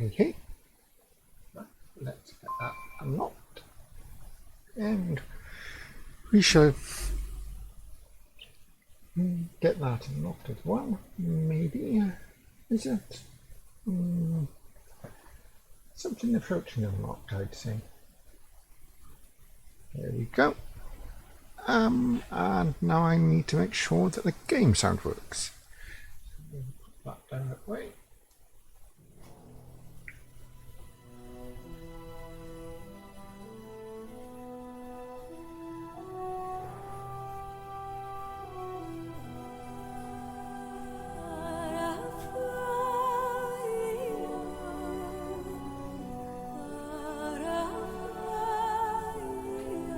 Hey. Let's get that unlocked. And we shall get that unlocked as well. Maybe. Is it? Something approaching unlocked, I'd say. There we go. And now I need to make sure that the game sound works. So we'll put that down that way.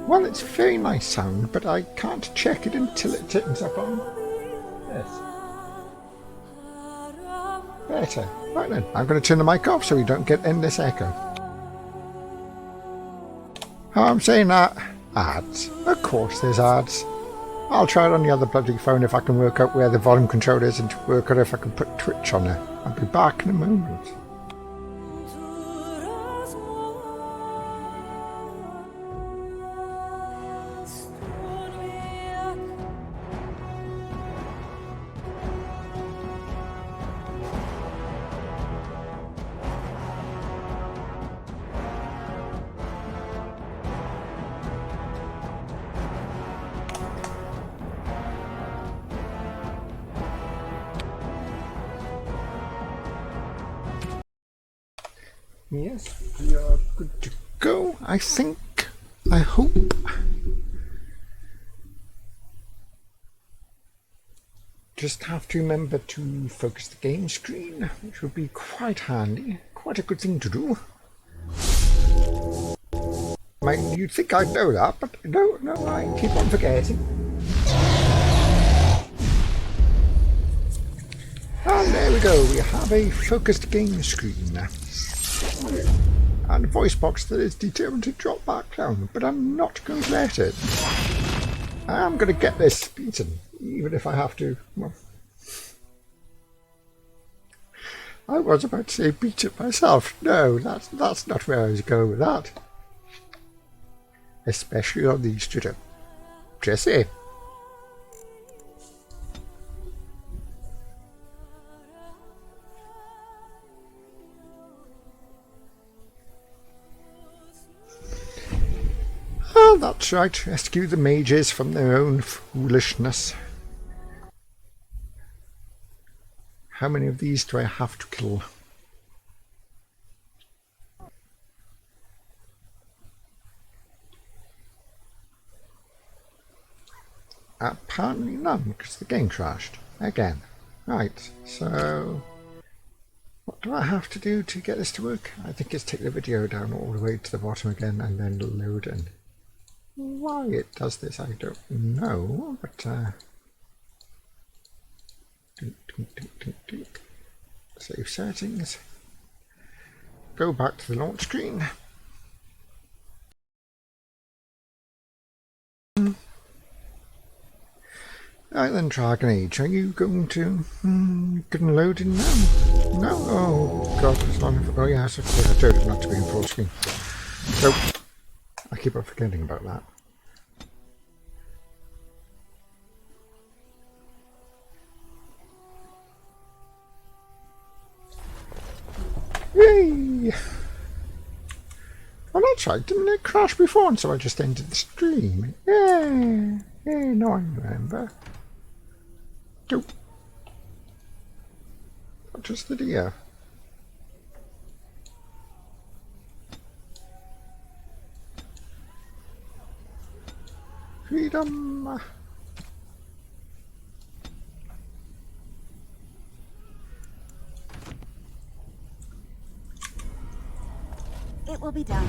Well, it's a very nice sound, but I can't check it until it turns up on this. Better. Right then, I'm going to turn the mic off so we don't get endless echo. Oh, I'm saying that. Ads. Of course there's ads. I'll try it on the other bloody phone if I can work out where the volume control is and to work out if I can put Twitch on there. I'll be back in a moment. Yes, we are good to go, I think. I hope. Just have to remember to focus the game screen, which would be quite handy. Quite a good thing to do. You'd think I'd know that, but no, I keep on forgetting. And there we go, we have a focused game screen. And a voice box that is determined to drop back down, but I'm not going to let it. I'm going to get this beaten, even if I have to. Well, I was about to say beat it myself. No, that's not where I was going with that. Especially on these two. Jesse. Oh, that's right. Rescue the mages from their own foolishness. How many of these do I have to kill? Apparently none, because the game crashed. Again. Right, so what do I have to do to get this to work? I think it's take the video down all the way to the bottom again and then load in. Why it does this, I don't know, but save settings, go back to the launch screen. Right then, Dragon Age, are you going to load in now? No? Oh god, it's not. Oh yes, of course I told it not to be in full screen. So I keep on forgetting about that. Yay! Oh, that's right, didn't it crash before? And so I just ended the stream. Yeah, no, I remember. Dope. Not just the deer. Freedom. It will be done.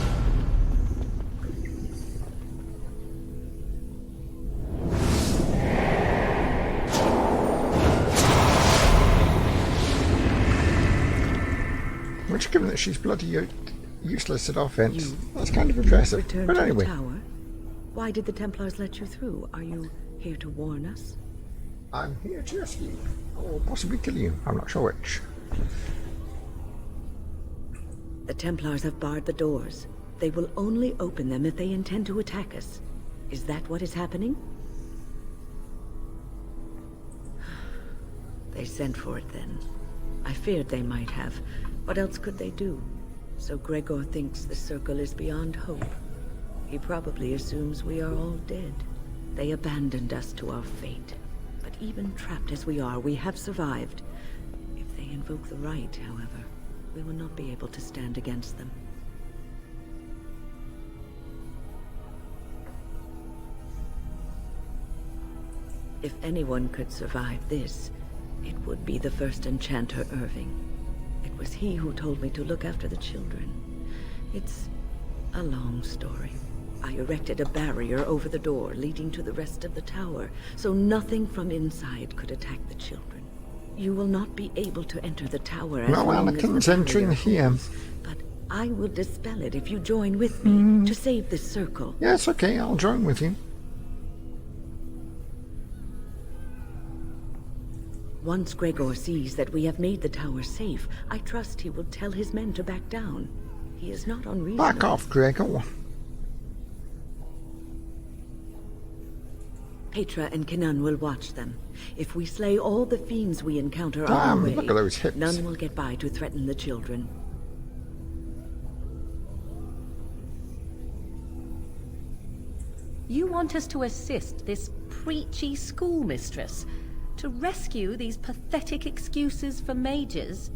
Which, given that she's bloody useless at offense, that's kind of impressive. But anyway. To the tower? Why did the Templars let you through? Are you here to warn us? I'm here to rescue you, or possibly kill you. I'm not sure which. The Templars have barred the doors. They will only open them if they intend to attack us. Is that what is happening? They sent for it then. I feared they might have. What else could they do? So Gregor thinks the circle is beyond hope. He probably assumes we are all dead. They abandoned us to our fate. But even trapped as we are, we have survived. If they invoke the right, however, we will not be able to stand against them. If anyone could survive this, it would be the first enchanter Irving. It was he who told me to look after the children. It's a long story. I erected a barrier over the door leading to the rest of the tower, so nothing from inside could attack the children. You will not be able to enter the tower as long as the Anakin's barrier entering here. holds, but I will dispel it if you join with me to save this circle. Yes, okay, I'll join with you. Once Gregor sees that we have made the tower safe, I trust he will tell his men to back down. He is not unreasonable. Back off, Gregor. Petra and Kinan will watch them. If we slay all the fiends we encounter on the way, Look at those hips. none will get by to threaten the children. You want us to assist this preachy schoolmistress to rescue these pathetic excuses for mages?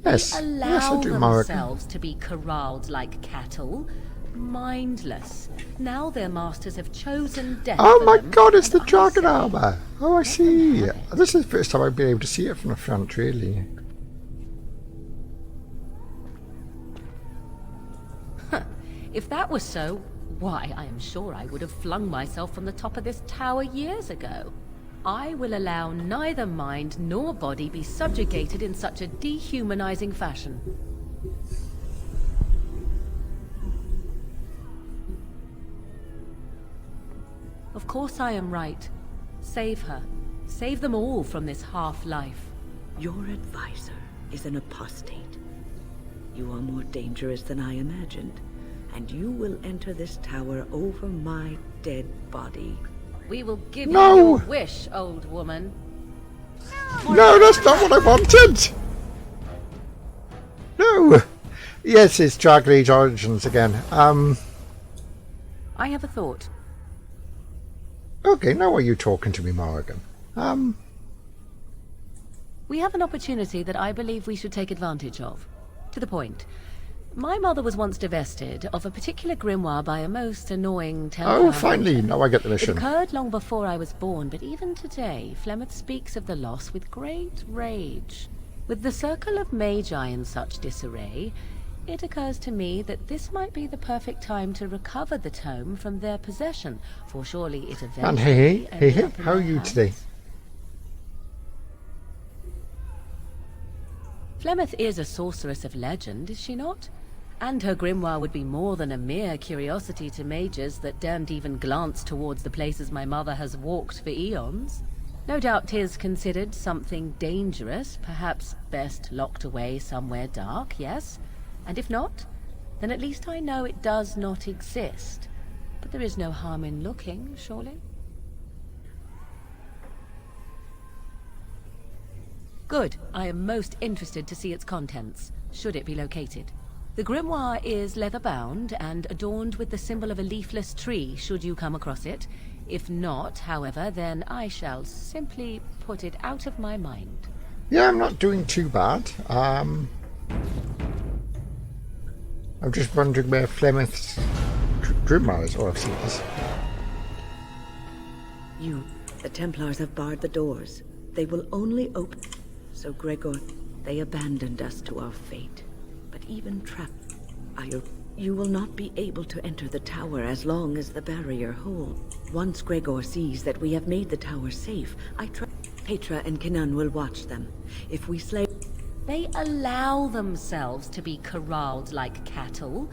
Yes, They yes, allow I do, Morrigan. themselves to be corralled like cattle, mindless. Now their masters have chosen death. Oh for my them, god, it's and the I dragon say, armor. Oh, I see. have it. This is the first time I've been able to see it from the front, really. If that was so, why, I am sure I would have flung myself from the top of this tower years ago. I will allow neither mind nor body be subjugated in such a dehumanizing fashion. Of course I am right. Save her. Save them all from this half-life. Your advisor is an apostate. You are more dangerous than I imagined, and you will enter this tower over my dead body. We will give No! you your wish, old woman. No, that's not what I wanted. No. Yes, it's Dragon Age Origins again. I have a thought. Okay, now are you talking to me, Morrigan? We have an opportunity that I believe we should take advantage of. To the point. My mother was once divested of a particular grimoire by a most annoying Templar. Oh, finally, now I get the It mission. occurred long before I was born, but even today, Flemeth speaks of the loss with great rage. With the circle of magi in such disarray, it occurs to me that this might be the perfect time to recover the tome from their possession, for surely it eventually... And hey, ended up in how are their you hands. today? Flemeth is a sorceress of legend, is she not? And her grimoire would be more than a mere curiosity to mages that daren't even glance towards the places my mother has walked for eons. No doubt 'tis considered something dangerous, perhaps best locked away somewhere dark, yes? And if not, then at least I know it does not exist. But there is no harm in looking, surely? Good. I am most interested to see its contents, should it be located. The grimoire is leather-bound and adorned with the symbol of a leafless tree, should you come across it. If not, however, then I shall simply put it out of my mind. Yeah, I'm not doing too bad. I'm just wondering where Flemeth's grimoire is. Oh, I've seen this. The Templars have barred the doors. They will only open... So Gregor, they abandoned us to our fate. But even trapped, you will not be able to enter the tower as long as the barrier holds. Once Gregor sees that we have made the tower safe, Petra and Kinan will watch them. If we slay... They allow themselves to be corralled like cattle,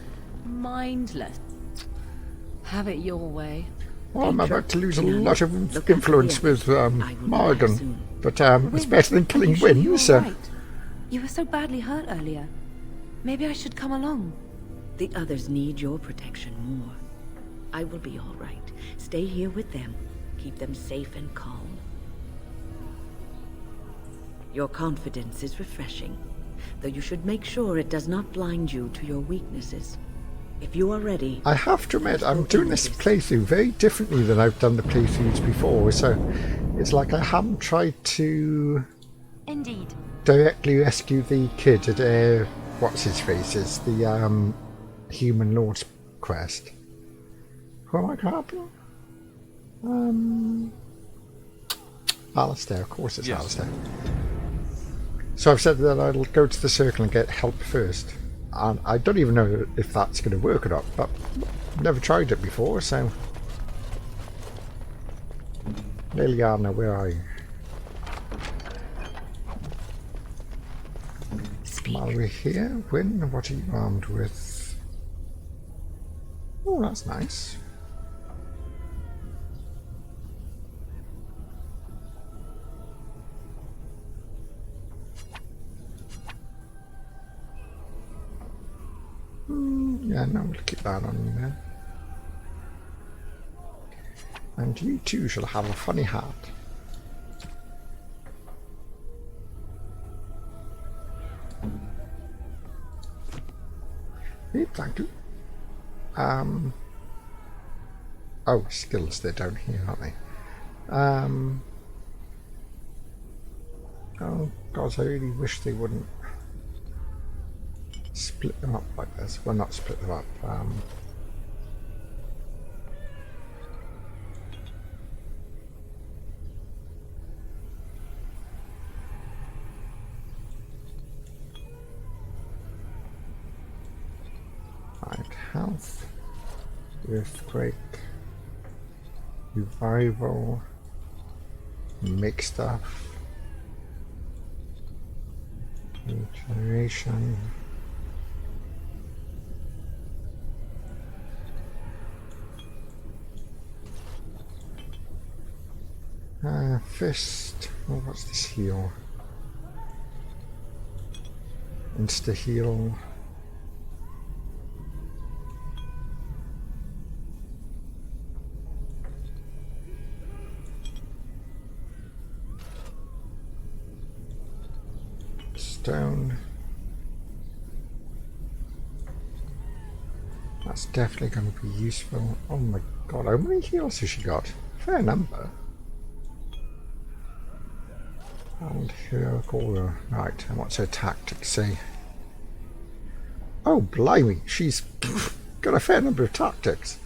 mindless. Have it your way. Well, I'm about to lose a Kinan, lot of look after influence the with others. I will be back Morrigan. soon. But it's better than killing Are you sure Wynn, you're so... all right? You were so badly hurt earlier. Maybe I should come along. The others need your protection more. I will be all right. Stay here with them. Keep them safe and calm. Your confidence is refreshing, though you should make sure it does not blind you to your weaknesses. If you are ready... I have to admit, I'm doing this playthrough very differently than I've done the playthroughs before, so it's like I haven't tried to Indeed. directly rescue the kid at what's his face is the human lord's quest. Who am I grabbing? Alistair, of course it's Alistair. So I've said that I'll go to the circle and get help first. And I don't even know if that's going to work or not, but I've never tried it before, so... Liliana, where are you? While we're here, Wynne, what are you armed with? Oh, that's nice. Yeah, no, we'll keep that on you then. And you too shall have a funny hat. Hey, thank you. Oh, skills, they're down here, aren't they? Oh, God, I really wish they wouldn't split them up like this. Well, not split them up. Right, health, earthquake, revival, make stuff, regeneration. Fist. Oh, what's this heal? Insta heal. Stone. That's definitely going to be useful. Oh my God, how many heals has she got? Fair number. And heroic aura. Right, and what's her tactic say? Oh, blimey, she's got a fair number of tactics.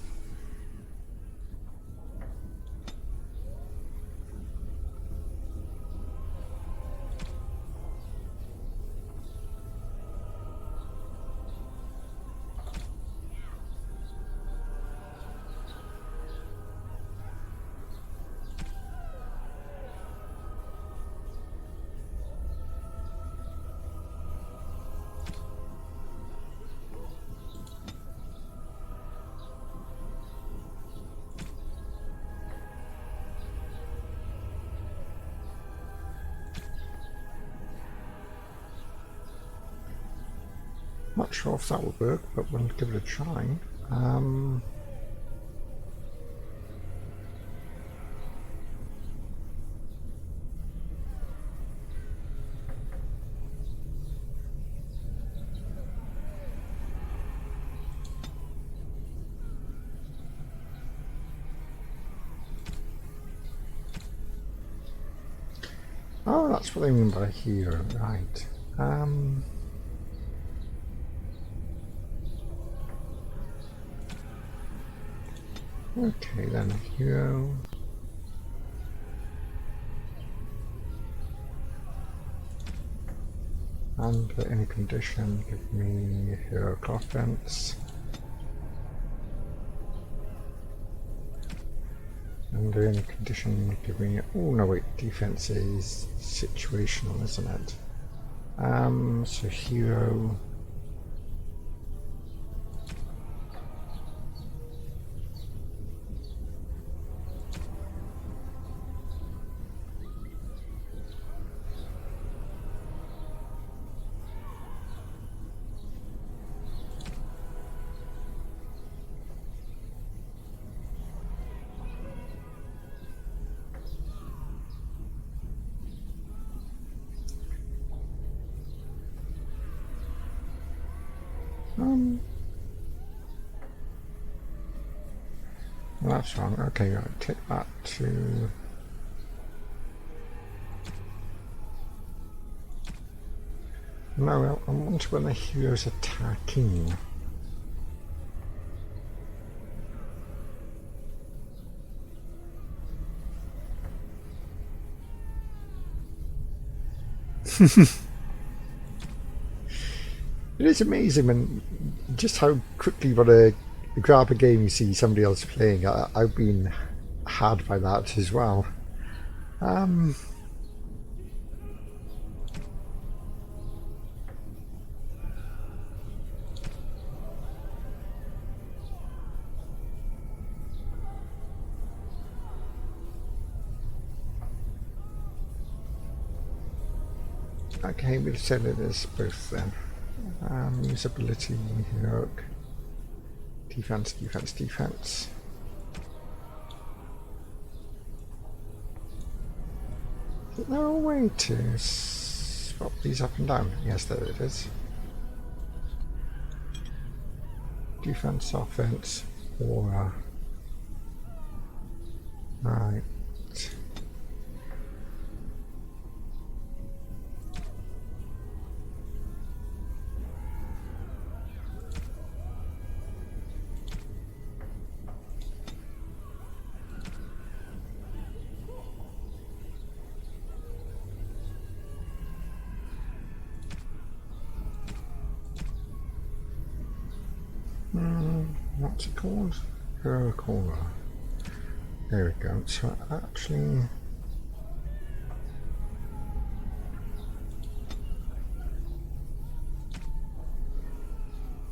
Not sure if that will work, but we'll give it a try. Oh, that's what they mean by hero, right. Okay, then hero. Under any condition, give me heroic offense. Under any condition, give me. Oh no, wait, defense is situational, isn't it? So hero. Well, that's wrong. Okay, I'll click that to... No, I want when the hero's attacking. It is amazing when just how quickly you want to grab a game you see somebody else playing. I've been had by that as well. Okay, we'll set it as both then. Usability, heroic, defense, defense, defense. Is there a way to swap these up and down? Yes, there it is. Defense, offense, or right. What's it called? Coca-Cola. There we go. So actually,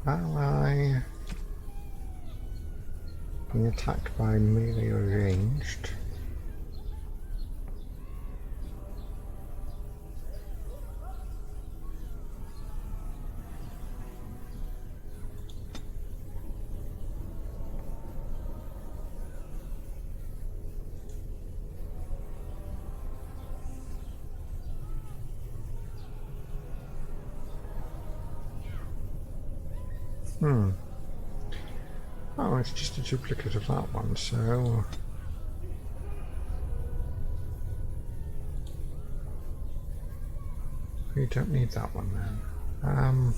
ally being attacked by melee or ranged. Oh, it's just a duplicate of that one, so... we don't need that one then.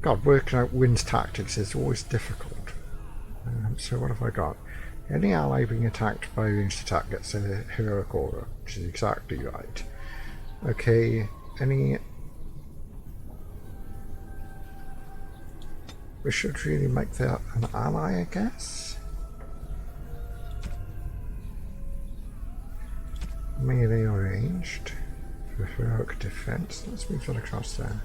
God, working out Wynn's tactics is always difficult. So what have I got? Any ally being attacked by a ranged attack gets a heroic aura, which is exactly right. Okay, any... we should really make that an ally, I guess. Melee or ranged. For heroic defense. Let's move that across there.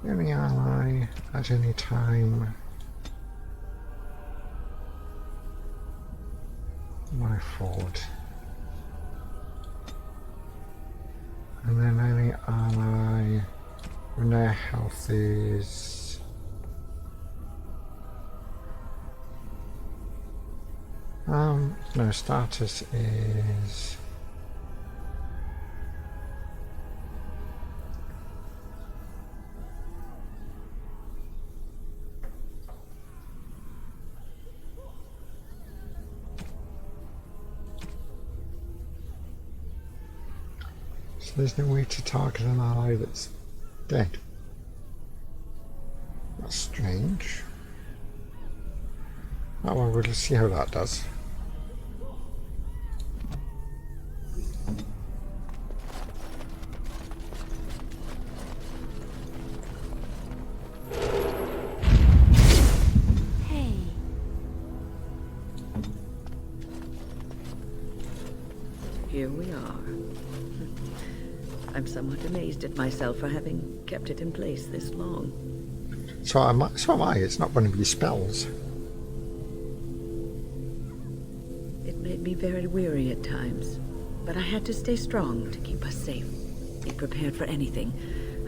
Any ally at any time. My fault. And then any ally when their health is no, status is so there's no way to target an ally that's dead. That's strange. Oh well, we'll see how that does. Hey. Here we are. I'm somewhat amazed at myself for having kept it in place this long. So am I. It's not one of your spells. It made me very weary at times, but I had to stay strong to keep us safe. Be prepared for anything.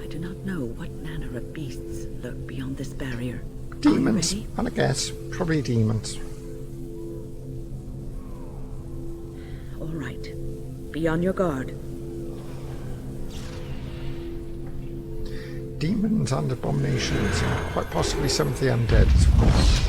I do not know what manner of beasts lurk beyond this barrier. Demons, Are you ready? and I guess probably demons. All right. Be on your guard. Demons and abominations, and quite possibly some of the undead as well.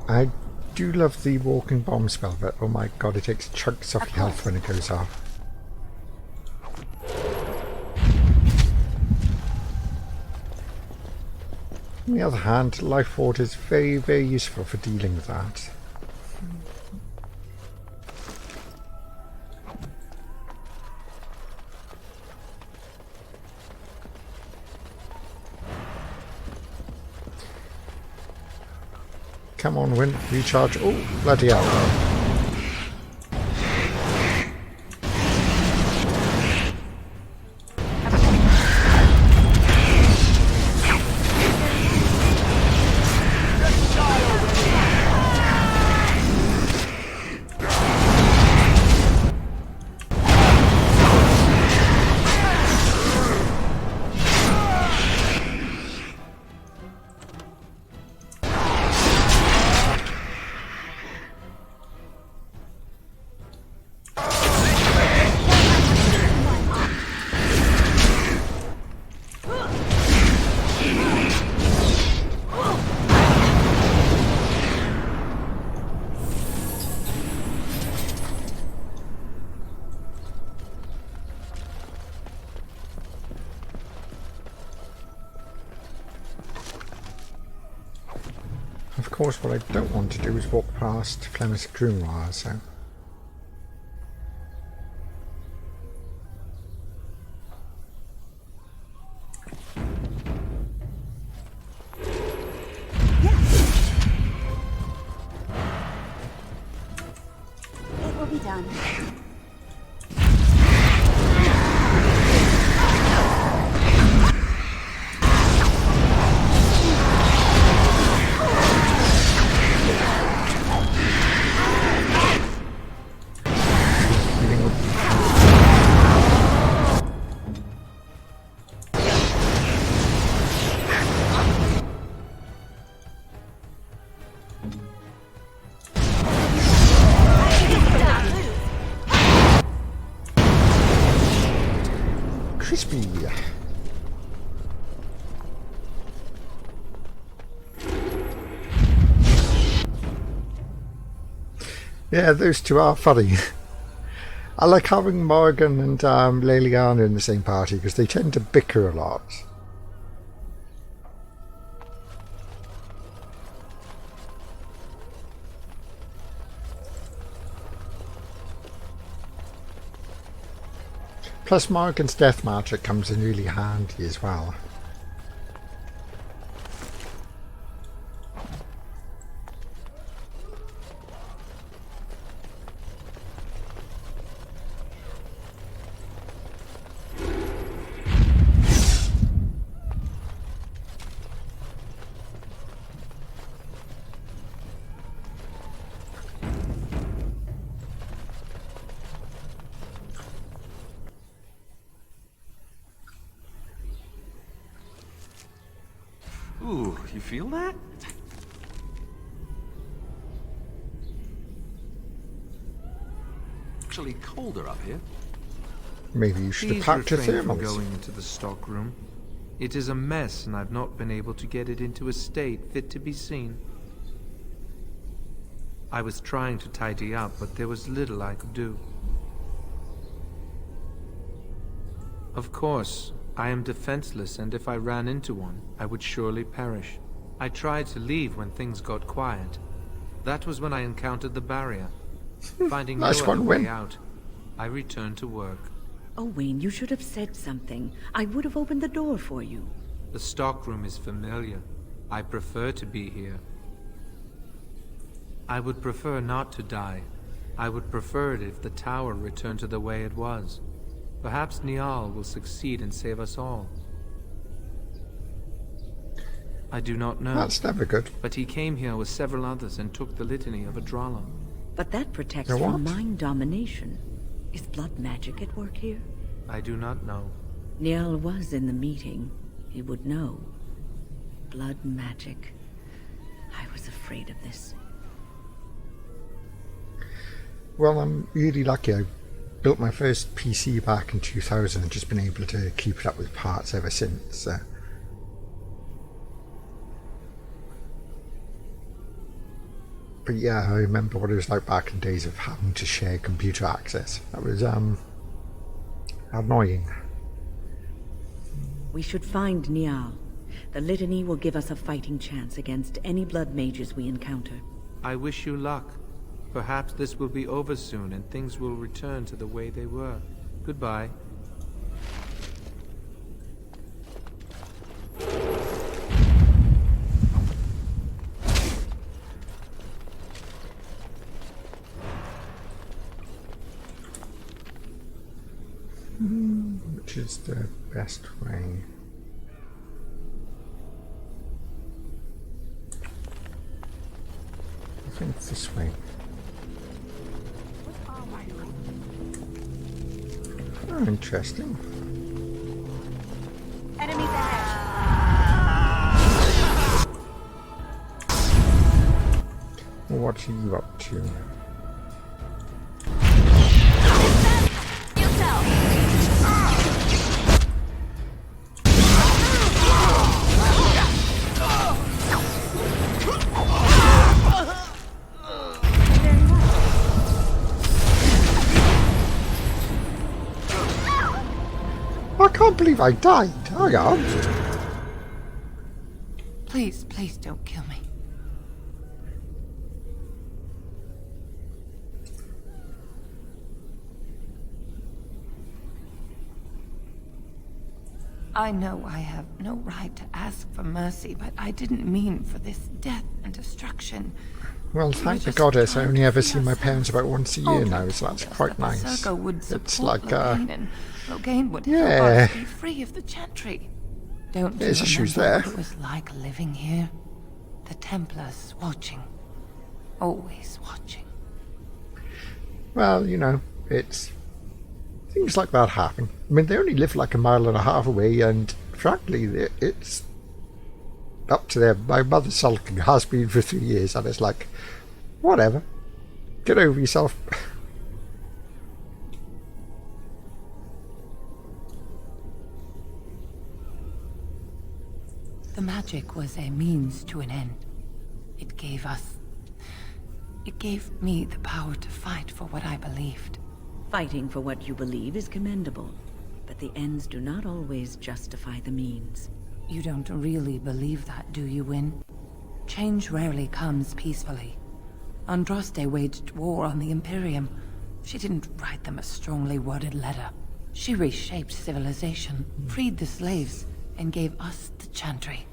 I do love the walking bomb spell, but oh my god, it takes chunks off your health when it goes off. On the other hand, Life Ward is very, very useful for dealing with that. Come on, Win, recharge. Oh, bloody hell. Of course, what I don't want to do is walk past Flemish Grimoire, so... It will be done. Crispy! Yeah, those two are funny. I like having Morgan and Leliana in the same party because they tend to bicker a lot. Plus Morgan's death magic comes in really handy as well. Ooh, you feel that? Actually colder up here. Maybe you should have Please packed your refrain from thermals. going into the stock room. It is a mess, and I've not been able to get it into a state fit to be seen. I was trying to tidy up, but there was little I could do. Of course, I am defenseless, and if I ran into one, I would surely perish. I tried to leave when things got quiet. That was when I encountered the barrier. Finding Nice no one, other way Wyn. out, I returned to work. Oh, Wayne, you should have said something. I would have opened the door for you. The stockroom is familiar. I prefer to be here. I would prefer not to die. I would prefer it if the tower returned to the way it was. Perhaps Niall will succeed and save us all. I do not know. That's never good. But he came here with several others and took the litany of Adralla. But that protects The what? from mind domination. Is blood magic at work here? I do not know. Niall was in the meeting. He would know. Blood magic. I was afraid of this. Well, I'm really lucky. I built my first PC back in 2000 and just been able to keep it up with parts ever since. But yeah, I remember what it was like back in days of having to share computer access. That was annoying. We should find Niall. The litany will give us a fighting chance against any blood mages we encounter. I wish you luck. Perhaps this will be over soon and things will return to the way they were. Goodbye. Which is the best way? I think it's this way. Oh, interesting. Enemies ahead. What are you up to? I can't believe I died. Hang on. Please, please don't kill me. I know I have no right to ask for mercy, but I didn't mean for this death and destruction. Well, thank the goddess, I only ever see my parents about once a year now, so that's quite nice. It's like, Loghain would yeah. help us be free of the Chantry. Don't you There's issues remember there. what it was like living here? The Templars watching. Always watching. Well, you know, it's... things like that happen. I mean, they only live like a mile and a half away, and frankly, it's up to them. My mother's sulking has been for 3 years, and it's like, whatever. Get over yourself. The magic was a means to an end. It gave me the power to fight for what I believed. Fighting for what you believe is commendable, but the ends do not always justify the means. You don't really believe that, do you, Wyn? Change rarely comes peacefully. Andraste waged war on the Imperium. She didn't write them a strongly worded letter. She reshaped civilization, freed the slaves, and gave us the Chantry.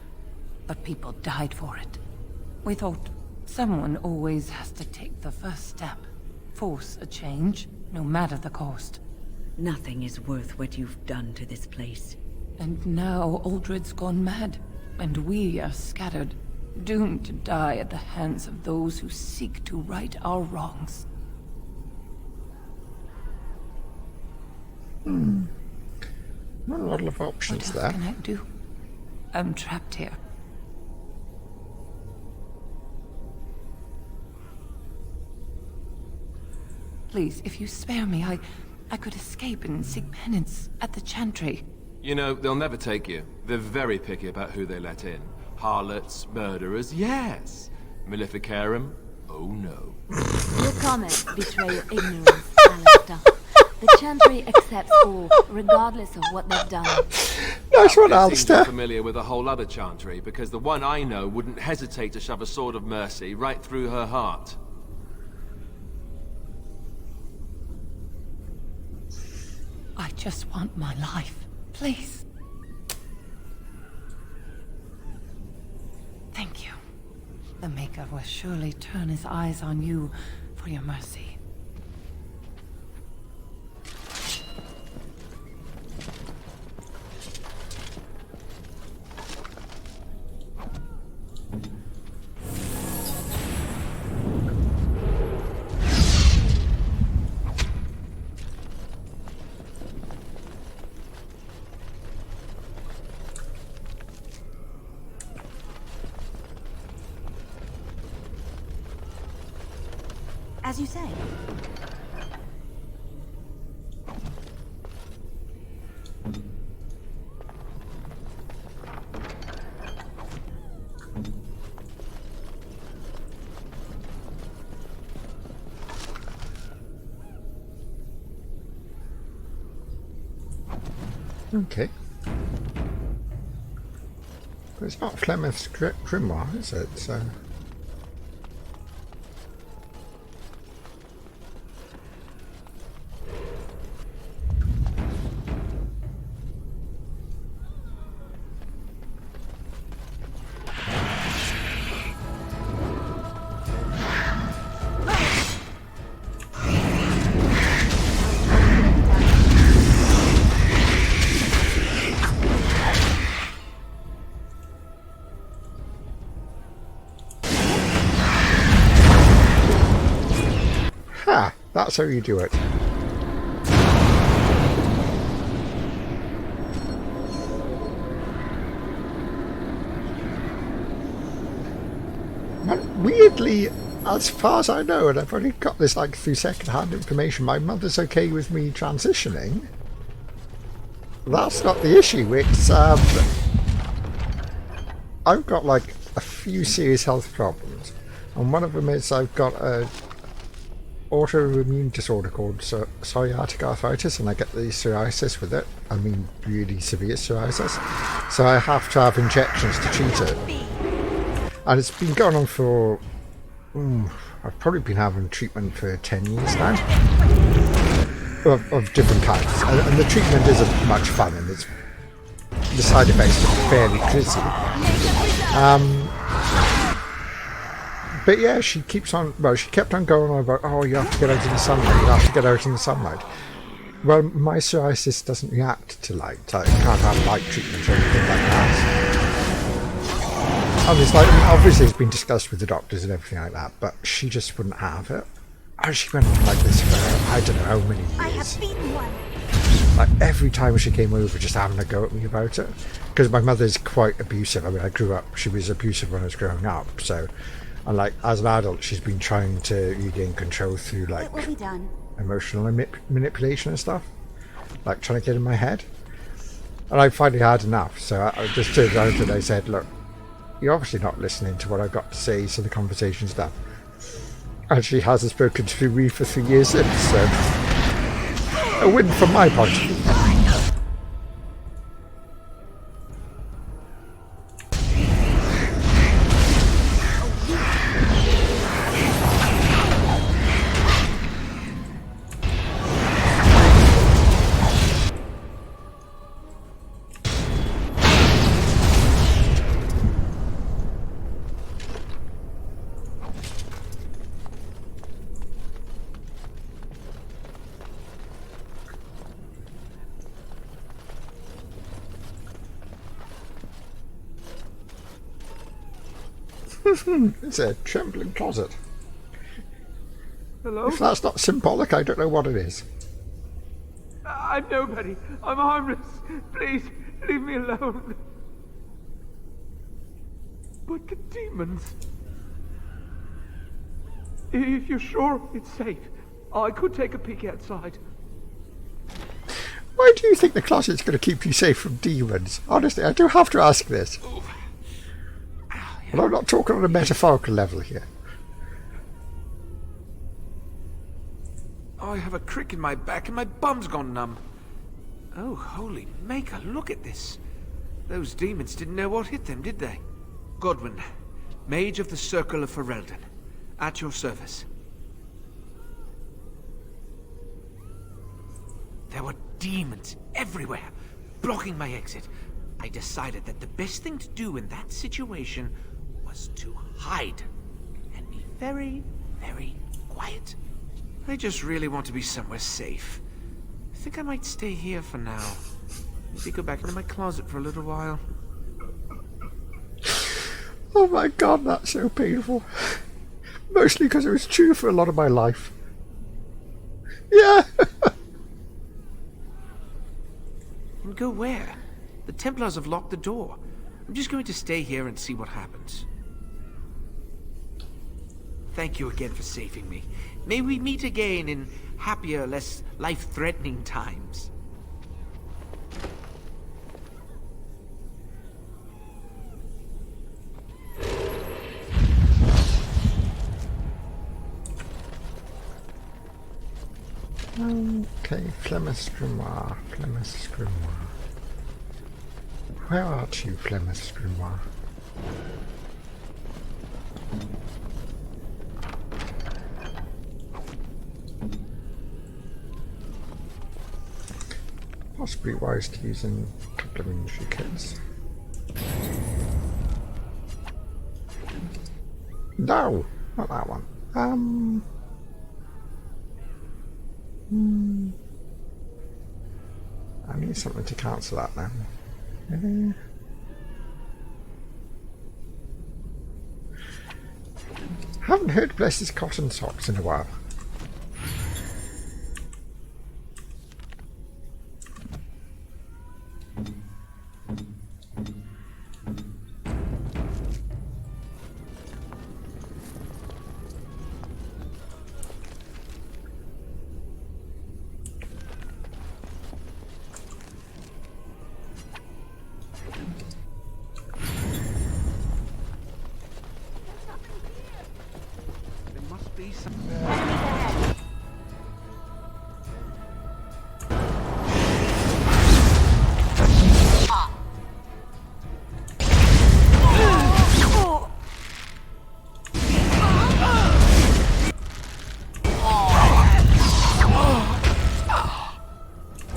But people died for it. We thought someone always has to take the first step. Force a change, no matter the cost. Nothing is worth what you've done to this place. And now Aldred's gone mad, and we are scattered, doomed to die at the hands of those who seek to right our wrongs. Not a lot of What options else there. can I do? I'm trapped here. Please, if you spare me, I could escape and seek penance at the Chantry. You know, they'll never take you. They're very picky about who they let in. Harlots, murderers, yes. Maleficarum, oh no. Your comments betray your ignorance, Alistair. The Chantry accepts all, regardless of what they've done. Nice one, Seems Alistair. you're familiar with a whole other chantry, because the one I know wouldn't hesitate to shove a sword of mercy right through her heart. I just want my life. Please. Thank you. The Maker will surely turn his eyes on you for your mercy. As you say. Okay. But it's not Flemeth's grimoire, is it? So. Ha! That's how you do it. And weirdly, as far as I know, and I've only got this like through second-hand information, my mother's okay with me transitioning. That's not the issue. It's I've got like a few serious health problems, and one of them is I've got a autoimmune disorder called psoriatic arthritis, and I get the psoriasis with it. I mean, really severe psoriasis. So I have to have injections to treat it. And it's been going on for... I've probably been having treatment for 10 years now. Of different kinds. And the treatment isn't much fun, and it's, the side effects are fairly gritty. But yeah, she keeps on, well, she kept on going on about, oh, you have to get out in the sunlight, you have to get out in the sunlight. Well, my psoriasis doesn't react to light. I can't have light treatment or anything like that. And it's like, obviously it's been discussed with the doctors and everything like that, but she just wouldn't have it. And she went on like this for, I don't know how many years. I have beaten one. Like every time she came over, just having a go at me about it. Because my mother's quite abusive. I mean, I grew up, she was abusive when I was growing up, so... And like, as an adult, she's been trying to regain control through like It will be done. emotional manipulation and stuff. Like trying to get in my head. And I finally had enough, so I just turned around and I said, look, you're obviously not listening to what I've got to say, so the conversation's done. And she hasn't spoken to me for 3 years since, so... A win from my point of view. It's a trembling closet. Hello? If that's not symbolic, I don't know what it is. I'm nobody. I'm harmless. Please, leave me alone. But the demons... If you're sure it's safe, I could take a peek outside. Why do you think the closet's going to keep you safe from demons? Honestly, I do have to ask this. And I'm not talking on a metaphorical level here. I have a crick in my back and my bum's gone numb. Oh, holy maker, look at this. Those demons didn't know what hit them, did they? Godwin, Mage of the Circle of Ferelden. At your service. There were demons everywhere, blocking my exit. I decided that the best thing to do in that situation was to hide and be very, very quiet. I just really want to be somewhere safe. I think I might stay here for now. Maybe go back into my closet for a little while. Oh my god, that's so painful. Mostly because it was true for a lot of my life. Yeah. And go where? The Templars have locked the door. I'm just going to stay here and see what happens. Thank you again for saving me. May we meet again in happier, less life-threatening times. Okay, Flemeth Grimoire, Flemeth Grimoire. Where art you, Flemeth Grimoire? Possibly wise to use in a couple of inventory kits. No, not that one. I need something to cancel that now. Haven't heard Bless's cotton socks in a while. There must be some...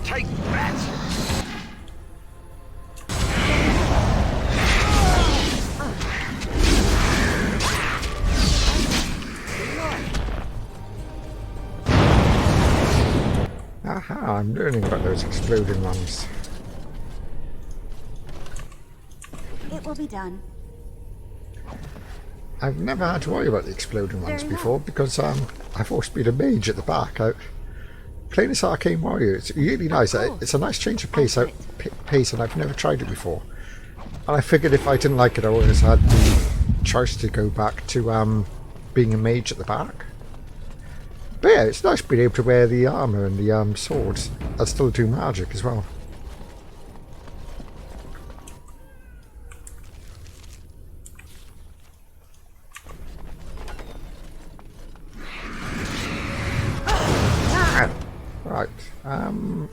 Take that! Aha, I'm learning about those exploding ones. It will be done. I've never had to worry about the exploding ones Very before because I've always been a mage at the back. Playing this Arcane Warrior, it's really nice. It's a nice change of pace, and I've never tried it before. And I figured if I didn't like it, I always had the choice to go back to being a mage at the back. But yeah, it's nice being able to wear the armour and the swords and still do magic as well. Right,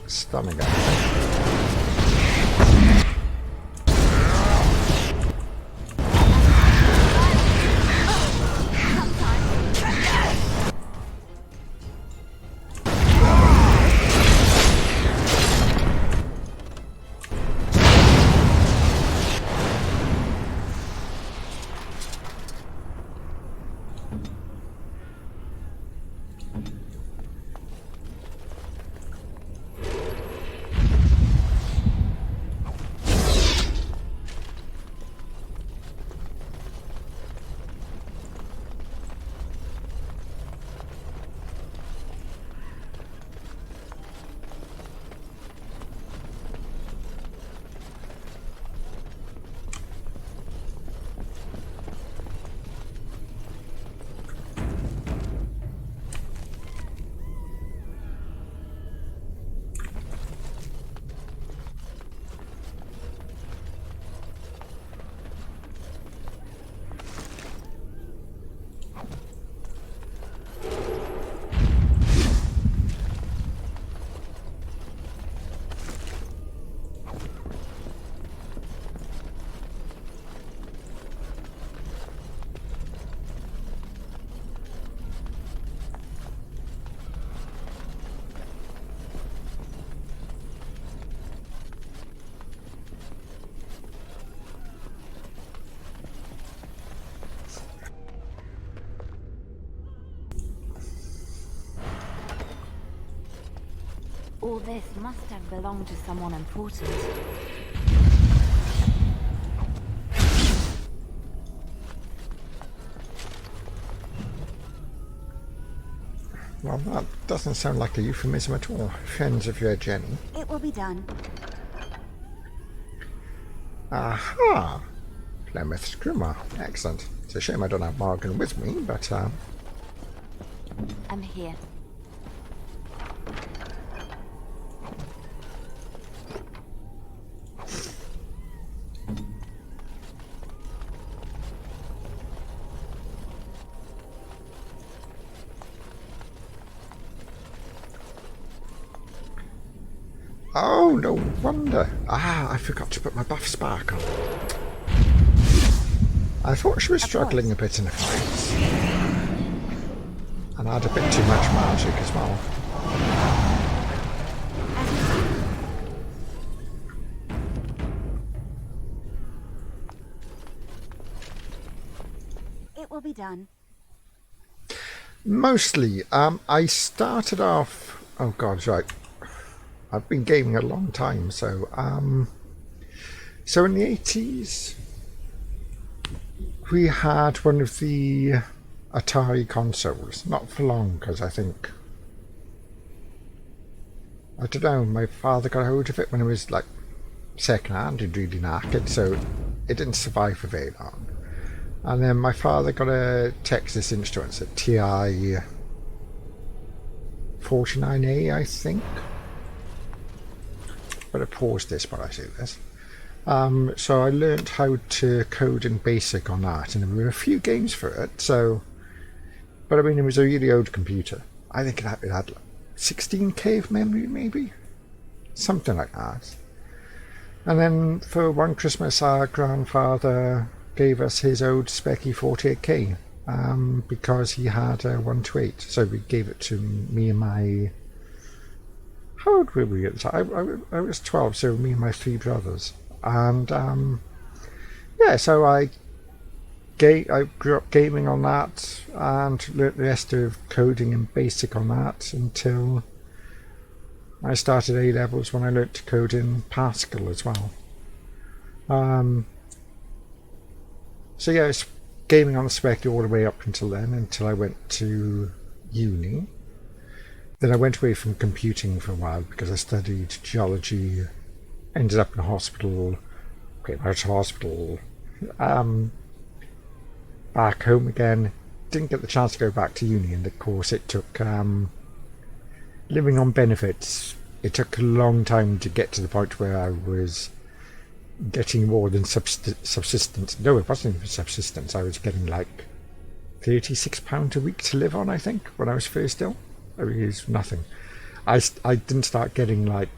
stunning it. All this must have belonged to someone important. Well, that doesn't sound like a euphemism at all. Friends of your Jenny. It will be done. Aha! Plymouth's Grimoire. Excellent. It's a shame I don't have Morgan with me, but I'm here. oh, no wonder. I forgot to put my buff spark on. I thought she was struggling a bit in the fights. And I had a bit too much magic as well. It will be done. Mostly, I started off... Oh god, right. I've been gaming a long time, so... So in the 80s, we had one of the Atari consoles. Not for long, because I think... I don't know, my father got a hold of it when it was like second-hand and really knackered, so it didn't survive for very long. And then my father got a Texas Instruments, a TI 49A, I think. But I paused this while I do this. So I learned how to code in BASIC on that, and there were a few games for it. So, but I mean, it was a really old computer. I think it had like 16K of memory, maybe, something like that. And then for one Christmas, our grandfather gave us his old Specky 48K because he had a 128. So we gave it to me and my... How old were we at the time? I was 12, so me and my 3 brothers. And yeah, so I grew up gaming on that and learnt the rest of coding and BASIC on that until I started A-levels, when I learnt to code in Pascal as well. So yeah, I was gaming on the Spectre all the way up until then, until I went to uni. Then I went away from computing for a while because I studied geology, ended up in a hospital, came out of hospital, back home again, didn't get the chance to go back to uni, and of course it took, living on benefits, it took a long time to get to the point where I was getting more than subsistence. No, it wasn't even subsistence. I was getting like £36 a week to live on, I think, when I was first ill. I mean, it's nothing. I didn't start getting like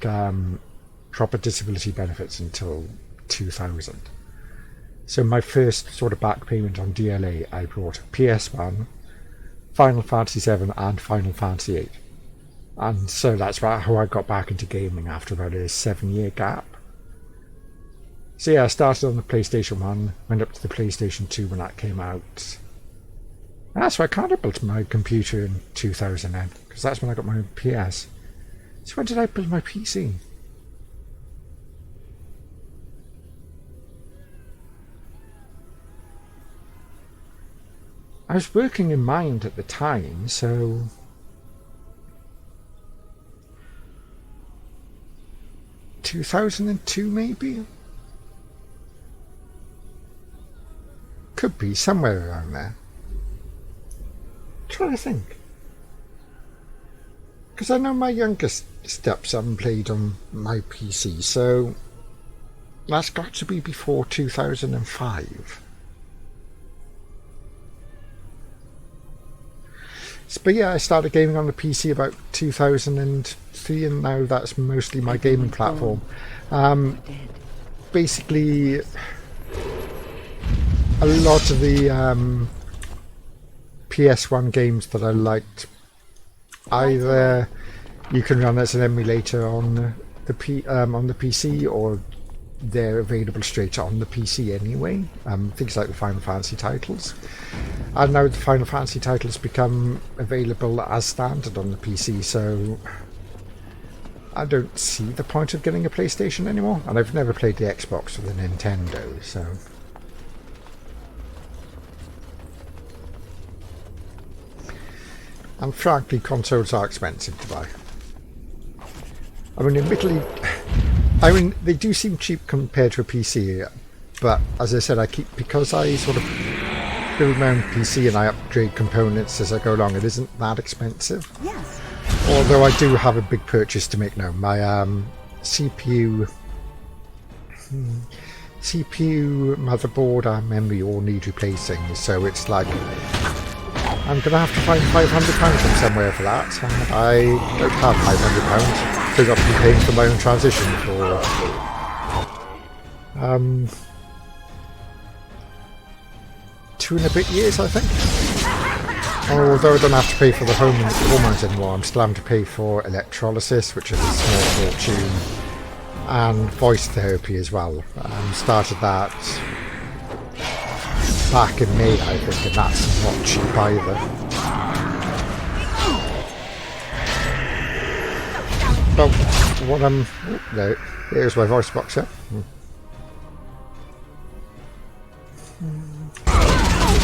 proper disability benefits until 2000. So my first sort of back payment on DLA, I brought PS1, Final Fantasy 7 and Final Fantasy 8. And so that's how I got back into gaming after about a 7-year gap. So yeah, I started on the PlayStation 1, went up to the PlayStation 2 when that came out. And that's why I kind of built my computer in 2000 then, because that's when I got my PS. So when did I build my PC? I was working in Mind at the time, so... 2002 maybe? Could be somewhere around there. Trying to think, because I know my youngest stepson played on my PC, so that's got to be before 2005. But yeah, I started gaming on the PC about 2003, and now that's mostly my gaming platform. Basically, a lot of the PS1 games that I liked, either you can run as an emulator on the PC, or they're available straight on the PC anyway. Things like the Final Fantasy titles, and now the Final Fantasy titles become available as standard on the PC. So I don't see the point of getting a PlayStation anymore, and I've never played the Xbox or the Nintendo, so... And frankly, consoles are expensive to buy. I mean, admittedly, they do seem cheap compared to a PC, but as I said, because I sort of build my own PC and I upgrade components as I go along, it isn't that expensive. Yes. Although I do have a big purchase to make now. My CPU, motherboard and memory all need replacing, so it's like I'm going to have to find £500 from somewhere for that, and I don't have £500, because I've been paying for my own transition for 2 and a bit years, I think. Although I don't have to pay for the hormones anymore, I'm still having to pay for electrolysis, which is a small fortune, and voice therapy as well. Started that back in May, I think, and that's not cheap either. But what no, here's my voice box here.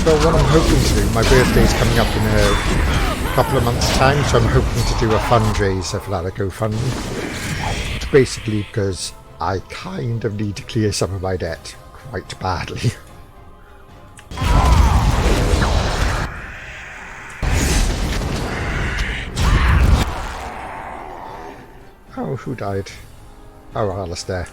But what I'm hoping to do, my birthday's coming up in a couple of months' time, so I'm hoping to do a fundraiser for that, a GoFundMe. It's basically because I kind of need to clear some of my debt quite badly. Oh, who died? Oh, Alistair.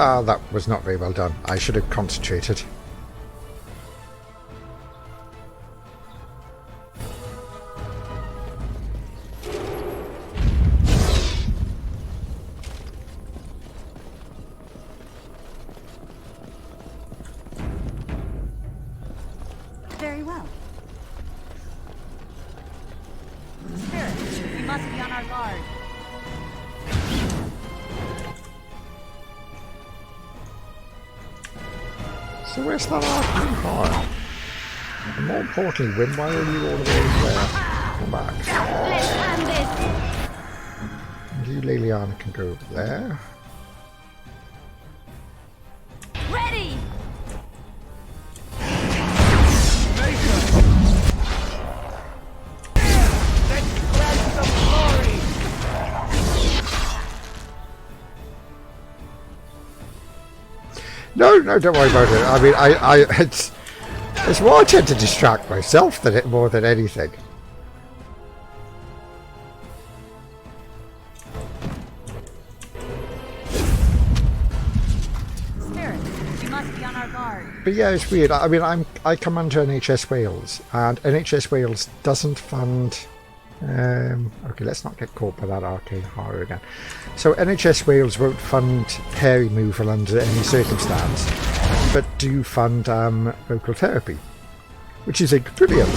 Ah, that was not very well done. I should have concentrated. Very well. Spirit, we must be on our guard. So where's that arcane car? And more importantly, Wim, why are you all the way there? Come back. Let's hand And you, Liliana, can go over there. this. Ready! No, don't worry about it. I mean, it's more I tend to distract myself than more than anything. Spirit, we must be on our guard. But yeah, it's weird. I mean, I come under NHS Wales, and NHS Wales doesn't fund. Okay, let's not get caught by that arcane horror again. So NHS Wales won't fund hair removal under any circumstance, but do fund vocal therapy, which is brilliant.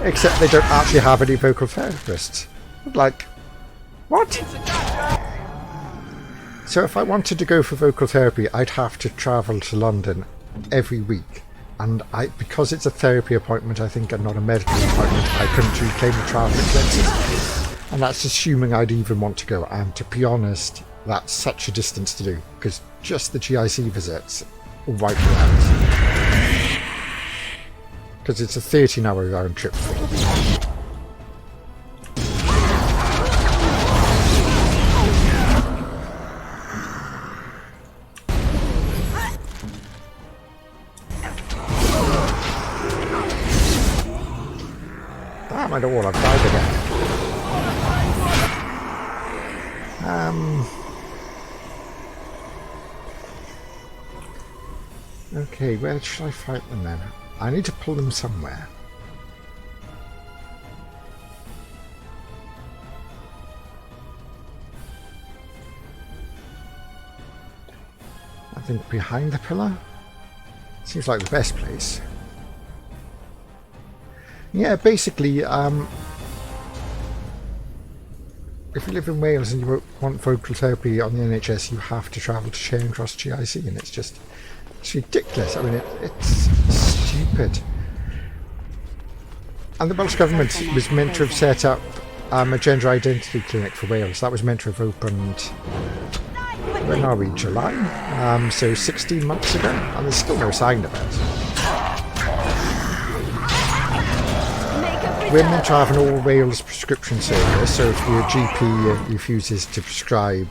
Except they don't actually have any vocal therapists. Like, what? So if I wanted to go for vocal therapy, I'd have to travel to London every week. And because it's a therapy appointment, I think, and not a medical appointment, I couldn't reclaim the travel expenses. And that's assuming I'd even want to go. And to be honest, that's such a distance to do, because just the GIC visits wipe me out. Because it's a 13-hour round trip for me. Damn, I don't want to dive again. Okay, where should I fight them then? I need to pull them somewhere. I think behind the pillar? Seems like the best place. Yeah, basically, if you live in Wales and you want vocal therapy on the NHS, you have to travel to Charing Cross GIC, and it's ridiculous. I mean, it's stupid. And the Welsh Government was meant to have set up a gender identity clinic for Wales. That was meant to have opened, when are we, July? So 16 months ago, and there's still no sign of it. We're meant to have an all-Wales prescription service, so if your GP refuses to prescribe,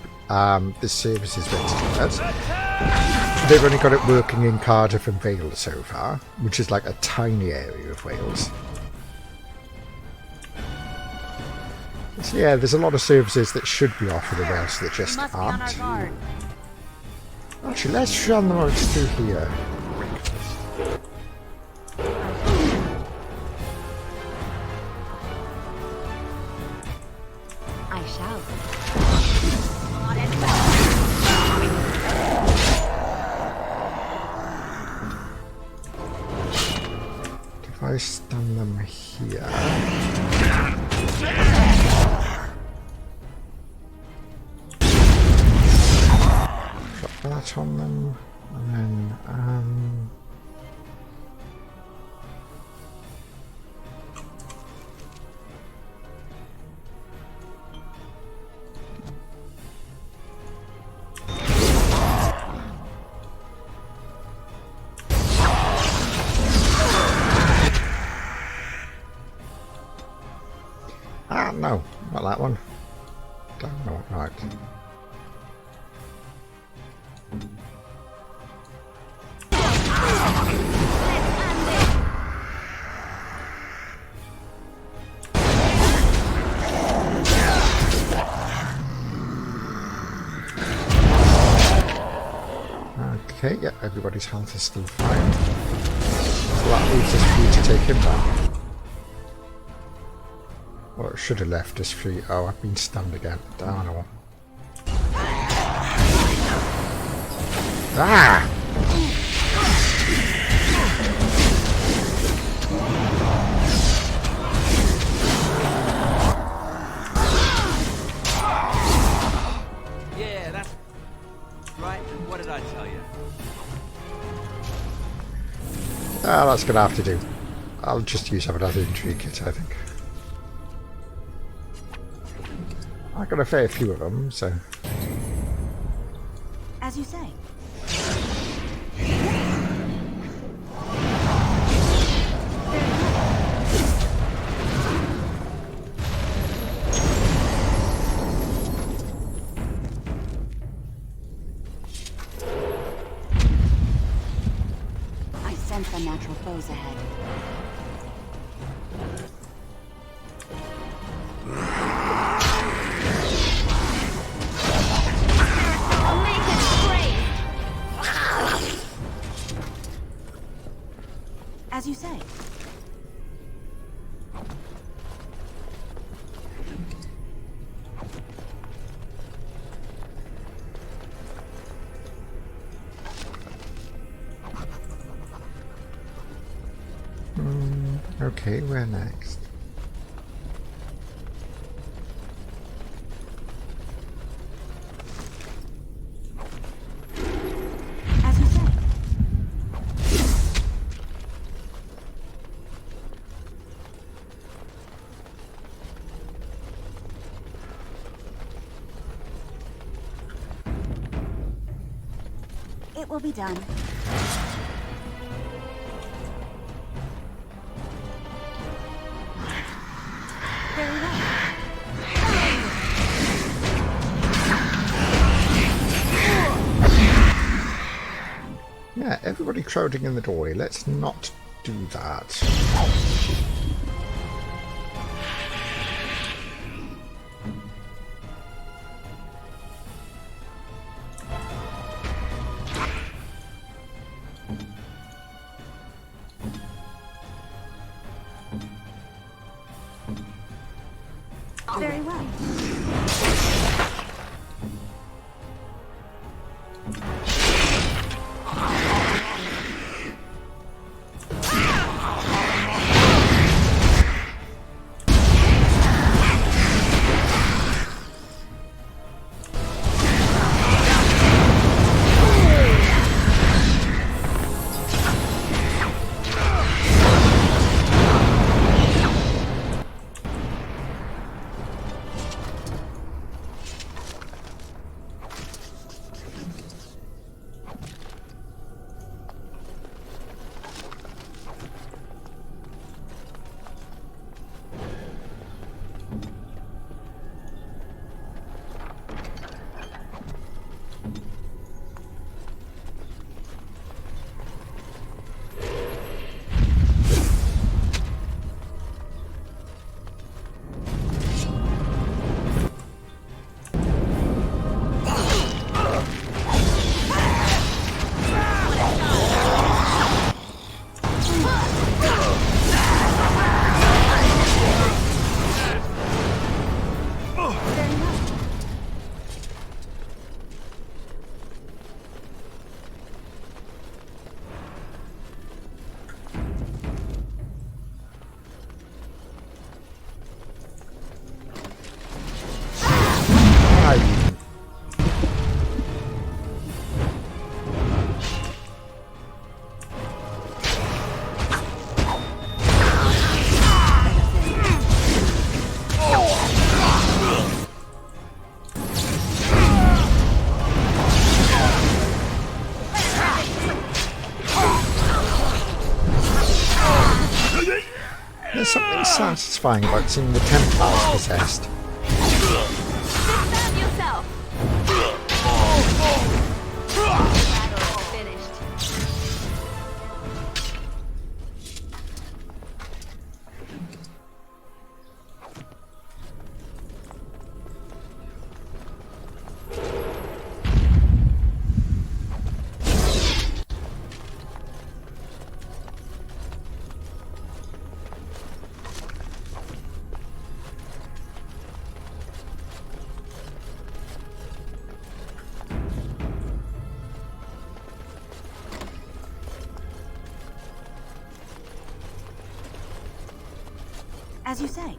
this service is meant to do that. They've only got it working in Cardiff and Vale so far, which is like a tiny area of Wales. So yeah, there's a lot of services that should be offered in Wales that just Must be on our aren't. guard. Actually, let's run them out through here. I shall. If I stun them here... Drop that on them, and then, no, not that one. Don't know, right. Okay, yeah, everybody's health is still fine. So that leaves us free to take him down. Well, it should have left us free. Oh, I've been stunned again. Darn all. Ah! Yeah, that's right. What did I tell you? Ah, that's gonna have to do. I'll just use another intrigue kit, I think. I got a fair few of them, so. As you say. I sense unnatural foes ahead. As you say. Okay, where next? As you say. It will be done. Very well. Yeah, everybody crowding in the doorway. Let's not do that. Very well. There's something satisfying about seeing the Templars possessed. Defend yourself! Battle is finished. As you say.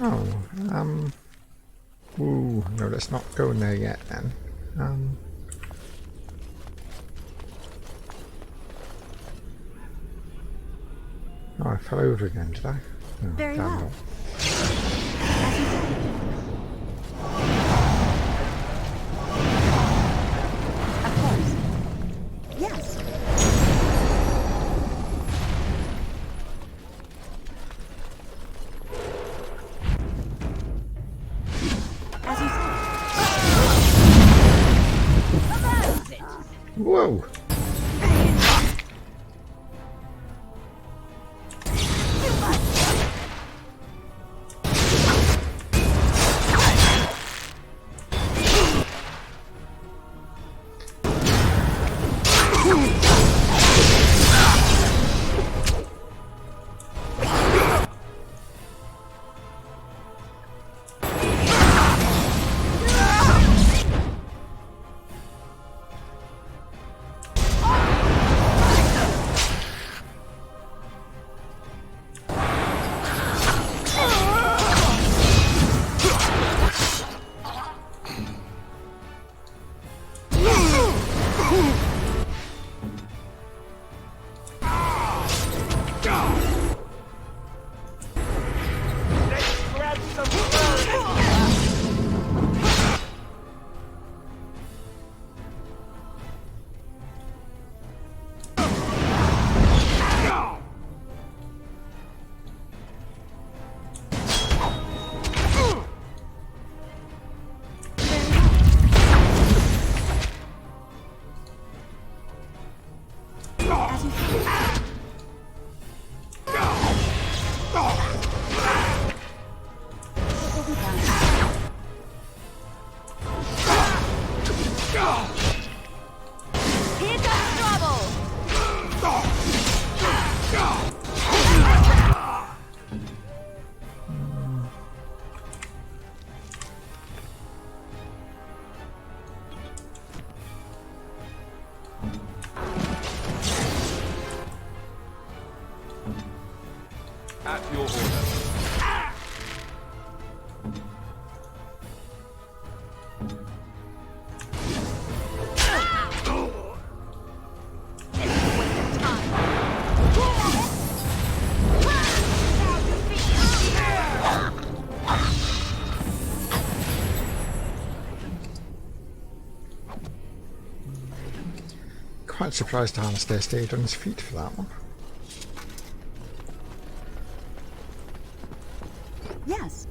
Oh, ooh, no, let's not go in there yet then. Oh, I fell over again, did I? Oh, Very damn well. it. As you say. Of course. Yes. As you say. Whoa! As you say. It will be done. Here comes trouble! At your order. Quite surprised Harnaster stayed on his feet for that one. Yes.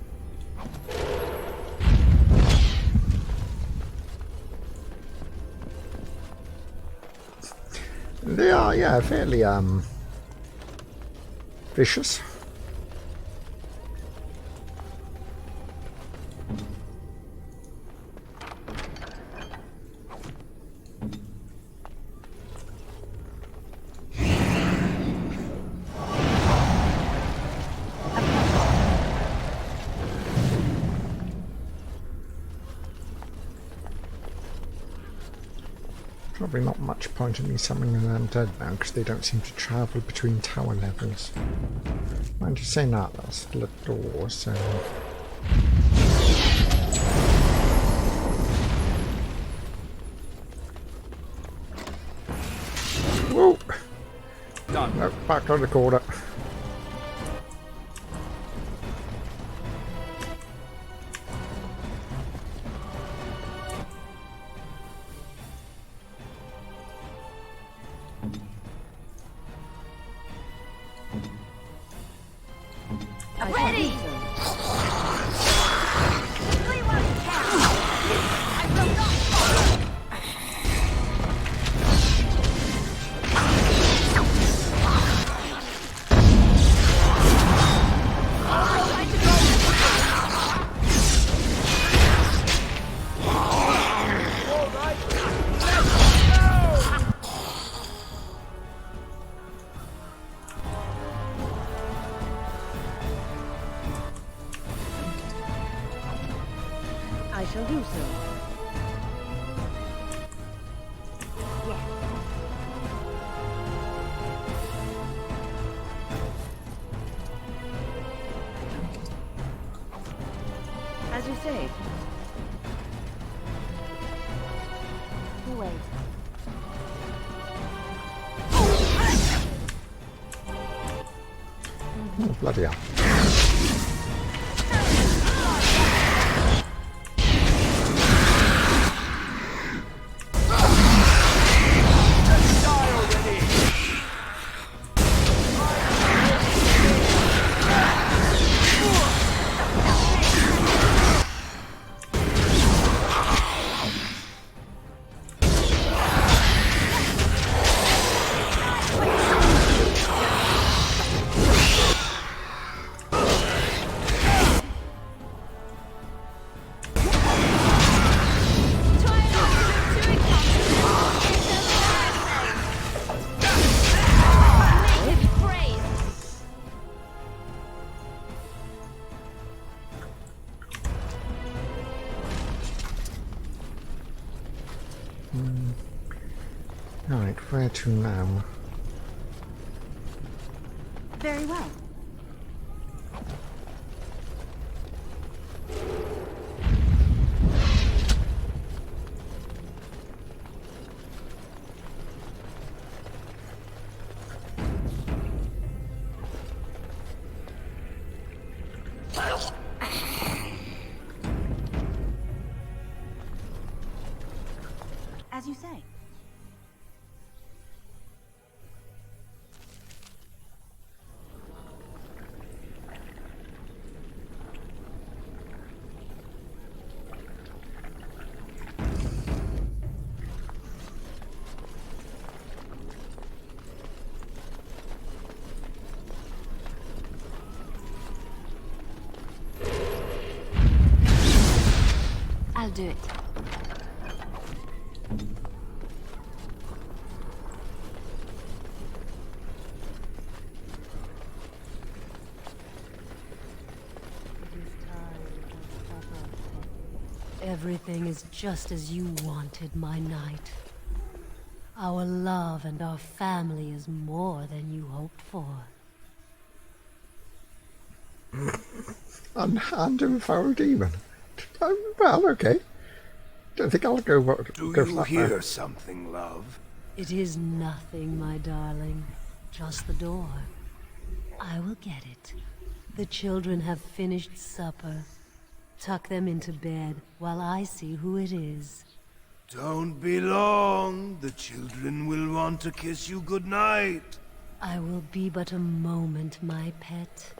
They are, yeah, fairly vicious. Probably not much point in me summoning them dead now because they don't seem to travel between tower levels. Mind you saying that, that's still a door, so... Whoa! Done. No, back on the corner. As you say. You wait. Oh, bloody hell. Right, where to now? Very well. As you say. I'll do it. Everything is just as you wanted, my knight. Our love and our family is more than you hoped for. Unhand and foul demon. Well, okay. Don't think I'll go. Do go you for that hear now. something, love? It is nothing, my darling. Just the door. I will get it. The children have finished supper. Tuck them into bed while I see who it is. Don't be long. The children will want to kiss you goodnight. I will be but a moment, my pet.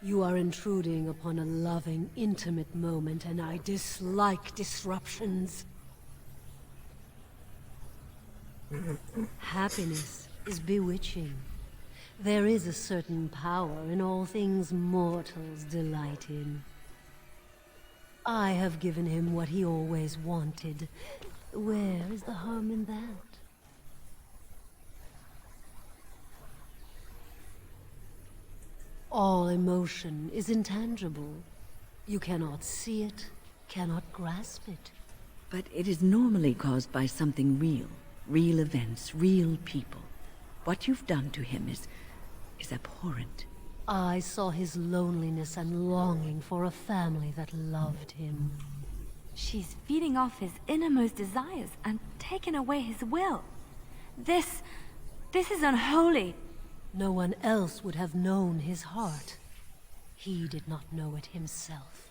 You are intruding upon a loving, intimate moment, and I dislike disruptions. Happiness is bewitching. There is a certain power in all things mortals delight in. I have given him what he always wanted. Where is the harm in that? All emotion is intangible. You cannot see it, cannot grasp it. But it is normally caused by something real. Real events, real people. What you've done to him is abhorrent. I saw his loneliness and longing for a family that loved him. She's feeding off his innermost desires and taking away his will. This is unholy. No one else would have known his heart. He did not know it himself.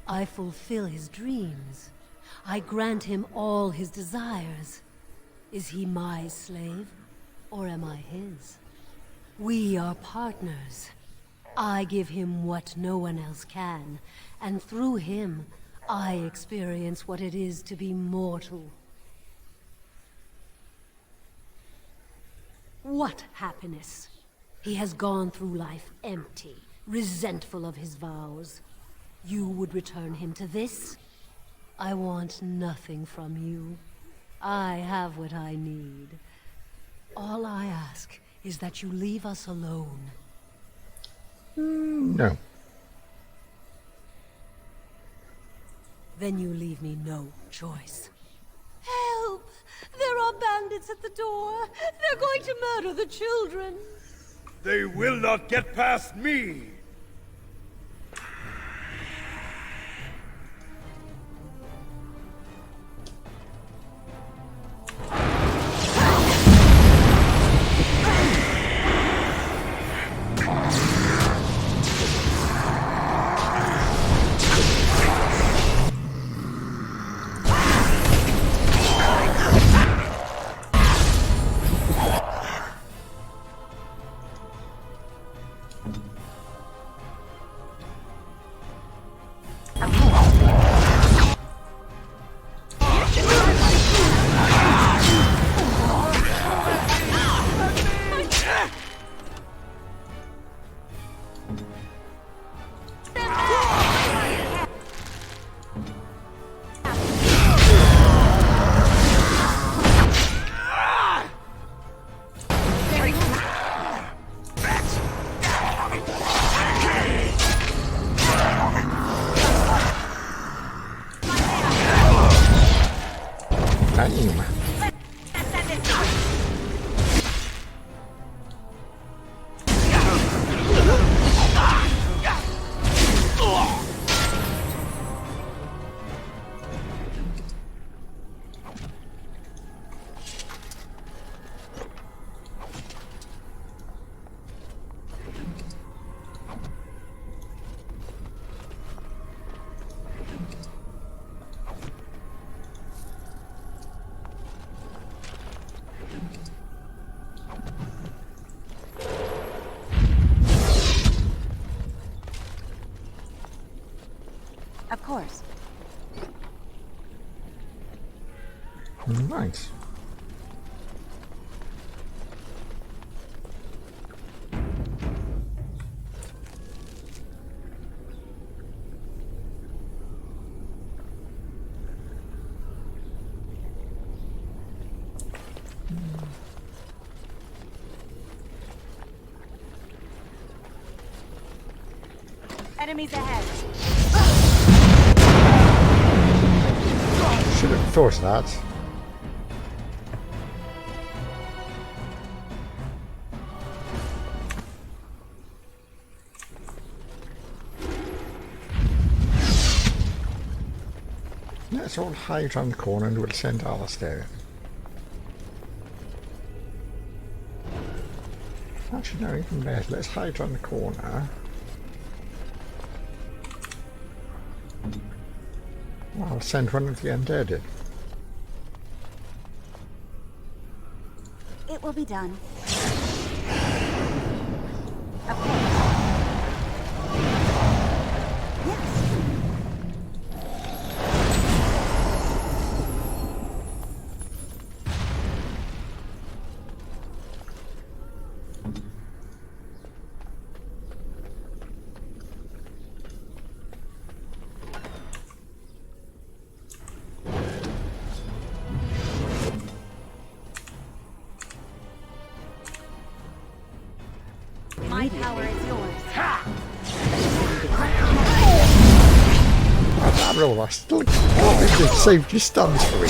I fulfill his dreams. I grant him all his desires. Is he my slave, or am I his? We are partners. I give him what no one else can, and through him, I experience what it is to be mortal. What happiness! He has gone through life empty, resentful of his vows. You would return him to this? I want nothing from you. I have what I need. All I ask is that you leave us alone. No. Then you leave me no choice. Help! There are bandits at the door. They're going to murder the children. They will not get past me! Of course. Right. Enemies ahead. Should have thought of that. Let's all hide around the corner and we'll send Alistair. Actually, no, even better. Let's hide around the corner. I'll send one of the undead in. It will be done. Of course. Yes. My power is yours. Oh, that roll, I still can't believe it saved your stuns for me.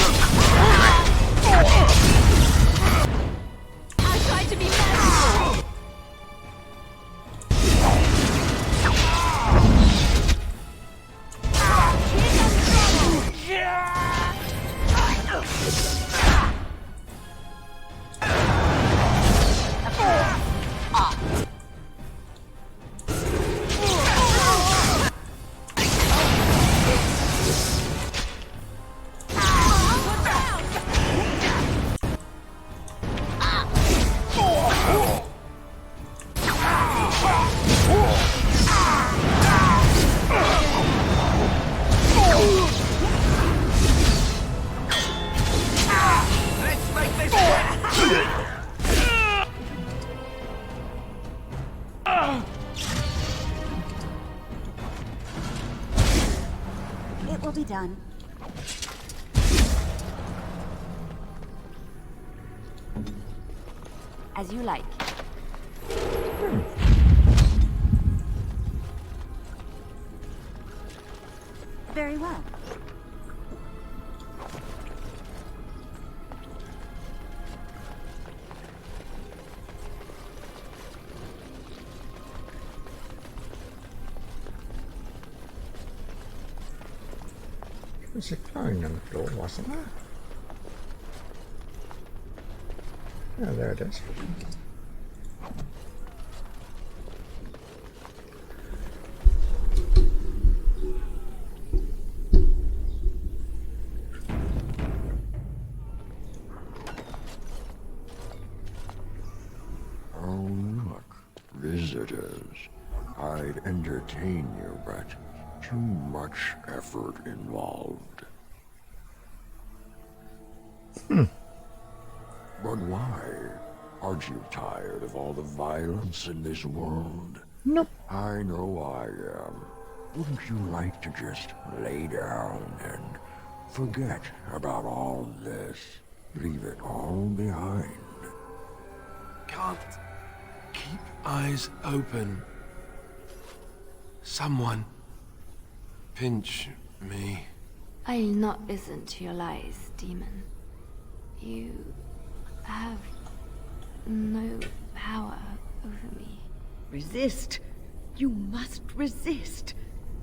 I tried to be merciful. It will be done. As you like. Very well. Was a clone on the floor, wasn't there? Oh, there it is. Oh, look, visitors. I'd entertain you, but too much effort involved. But why? Aren't you tired of all the violence in this world? Nope. I know I am. Wouldn't you like to just lay down and forget about all this? Leave it all behind. Can't keep eyes open. Someone pinch me. I'll not listen to your lies, demon. You have no power over me. Resist. You must resist.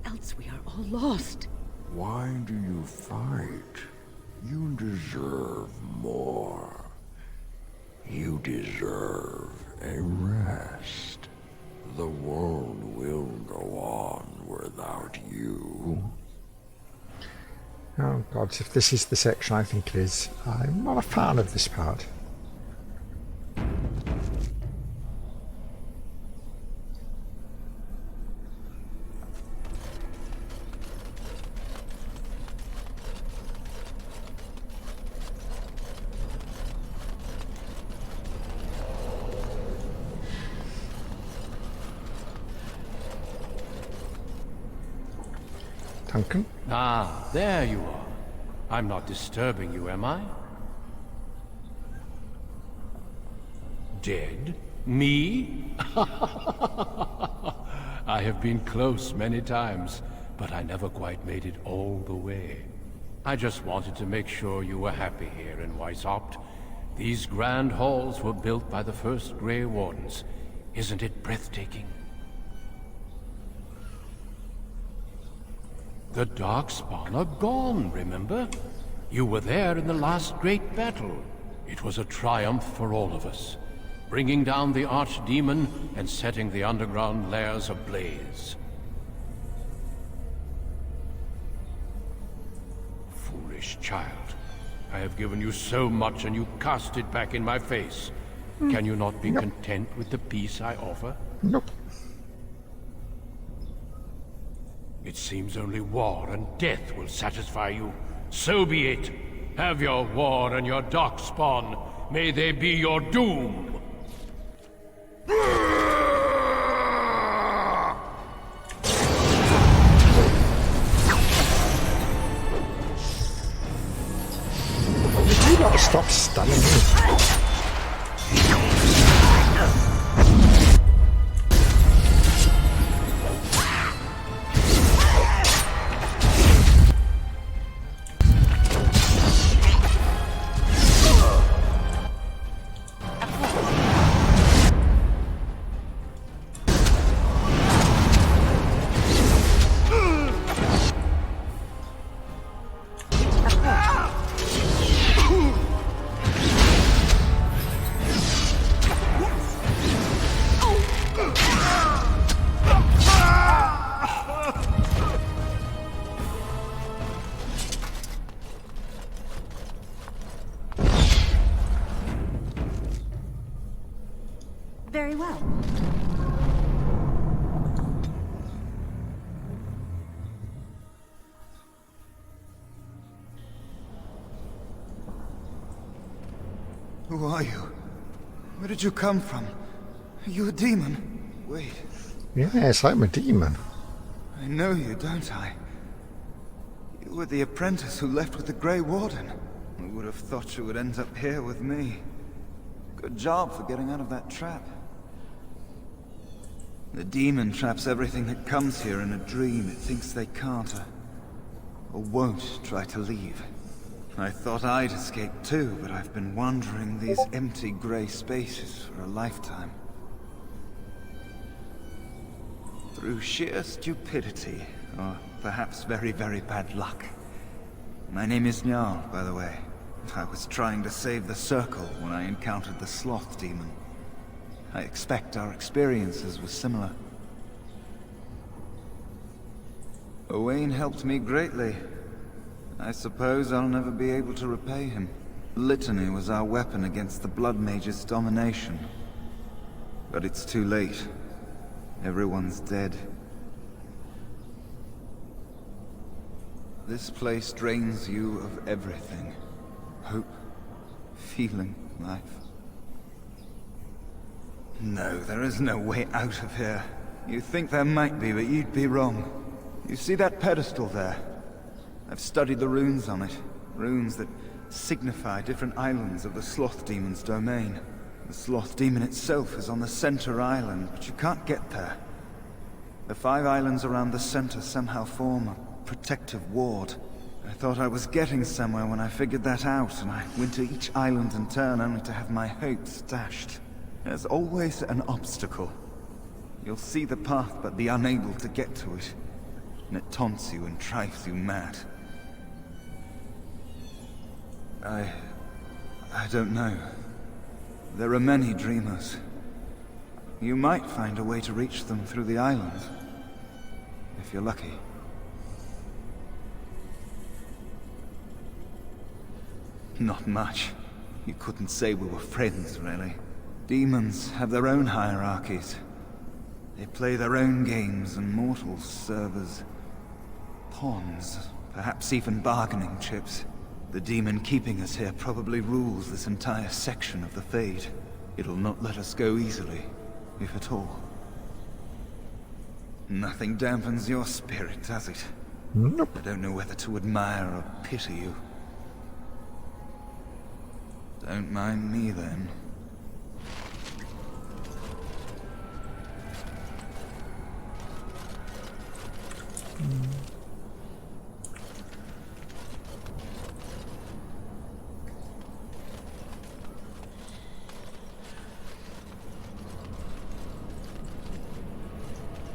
Else we are all lost. Why do you fight? You deserve more. You deserve a rest. The world will go on without you. Oh god, if this is the section I think it is, I'm not a fan of this part. Duncan? Ah, there you are. I'm not disturbing you, am I? Dead? Me? I have been close many times, but I never quite made it all the way. I just wanted to make sure you were happy here in Weishaupt. These grand halls were built by the first Grey Wardens. Isn't it breathtaking? The Darkspawn are gone, remember? You were there in the last great battle. It was a triumph for all of us, bringing down the Archdemon and setting the underground lairs ablaze. Foolish child. I have given you so much and you cast it back in my face. Can you not be content with the peace I offer? Nope. It seems only war and death will satisfy you. So be it. Have your war and your Darkspawn. May they be your doom. Would you not stop stunning me? Very well. Who are you? Where did you come from? Are you a demon? Wait, Yes, I'm a demon. I know you, don't I? You were the apprentice who left with the Grey Warden. I would have thought you would end up here with me. Good job for getting out of that trap. The demon traps everything that comes here in a dream it thinks they can't or won't try to leave. I thought I'd escape too, but I've been wandering these empty grey spaces for a lifetime. Through sheer stupidity, or perhaps very, very bad luck, My name is Njal, by the way. I was trying to save the Circle when I encountered the Sloth Demon. I expect our experiences were similar. Owain helped me greatly. I suppose I'll never be able to repay him. Litany was our weapon against the Blood Mage's domination. But it's too late. Everyone's dead. This place drains you of everything. Hope, feeling, life. No, there is no way out of here. You think there might be, but you'd be wrong. You see that pedestal there? I've studied the runes on it. Runes that signify different islands of the Sloth Demon's domain. The Sloth Demon itself is on the center island, but you can't get there. The 5 islands around the center somehow form a protective ward. I thought I was getting somewhere when I figured that out, and I went to each island in turn only to have my hopes dashed. There's always an obstacle. You'll see the path but be unable to get to it. And it taunts you and drives you mad. I don't know. There are many dreamers. You might find a way to reach them through the island. If you're lucky. Not much. You couldn't say we were friends, really. Demons have their own hierarchies. They play their own games, and mortals serve as pawns, perhaps even bargaining chips. The demon keeping us here probably rules this entire section of the Fade. It'll not let us go easily, if at all. Nothing dampens your spirit, does it? Nope. I don't know whether to admire or pity you. Don't mind me, then.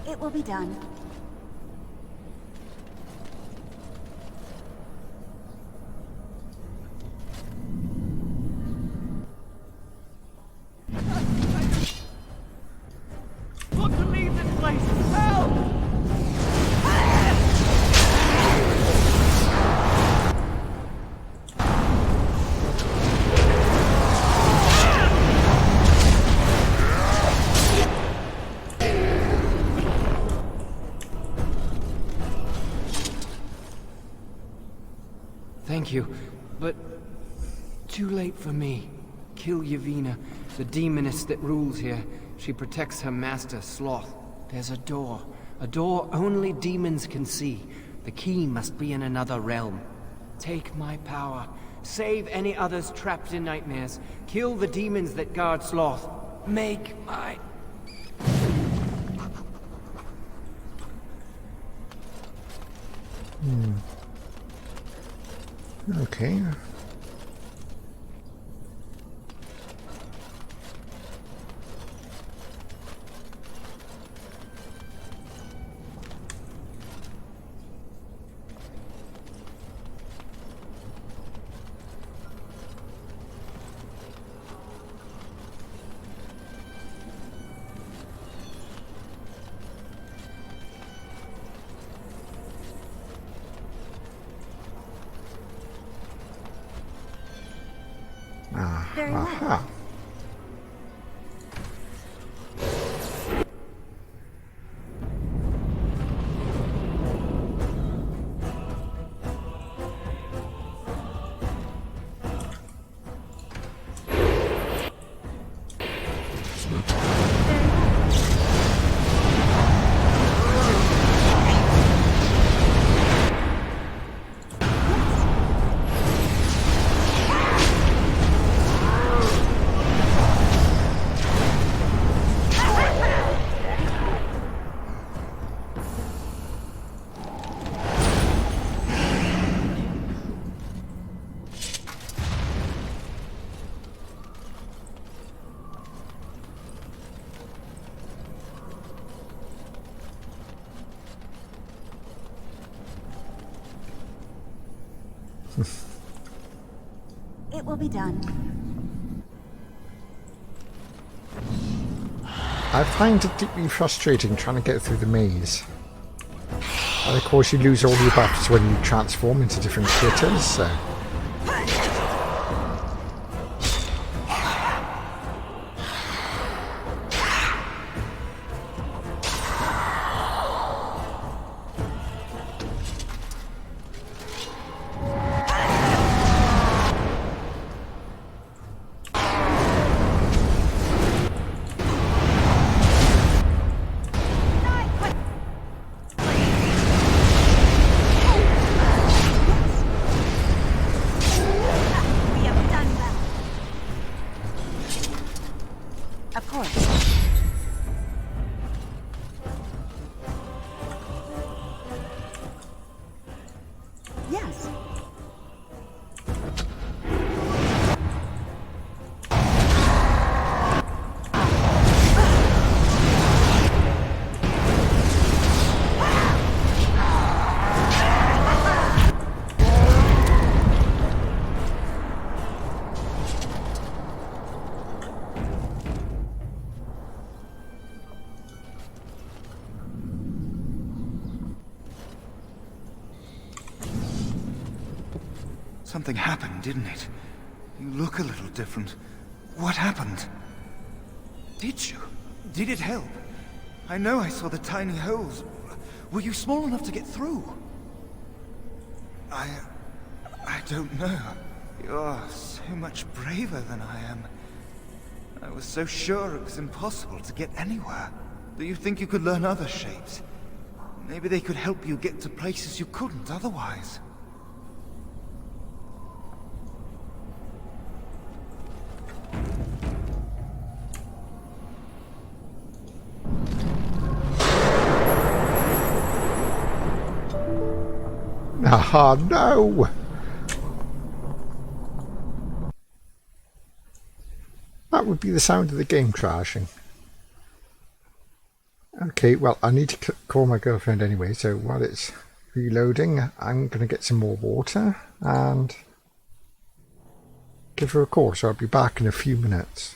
It will be done. Want to leave this place! Help! Thank you, but too late for me. Kill Yevina, the demoness that rules here. She protects her master, Sloth. There's a door only demons can see. The key must be in another realm. Take my power. Save any others trapped in nightmares. Kill the demons that guard Sloth. Make my... Okay. Very well. Aha. It will be done. I find it deeply frustrating trying to get through the maze. And of course you lose all your buffs when you transform into different critters, so... Of course. Yes. Something happened, didn't it? You look a little different. What happened? Did you? Did it help? I know I saw the tiny holes. Were you small enough to get through? I don't know. You're so much braver than I am. I was so sure it was impossible to get anywhere. Do you think you could learn other shapes? Maybe they could help you get to places you couldn't otherwise. Ah, no! That would be the sound of the game crashing. Okay, well, I need to call my girlfriend anyway, so while it's reloading, I'm going to get some more water and give her a call, so I'll be back in a few minutes.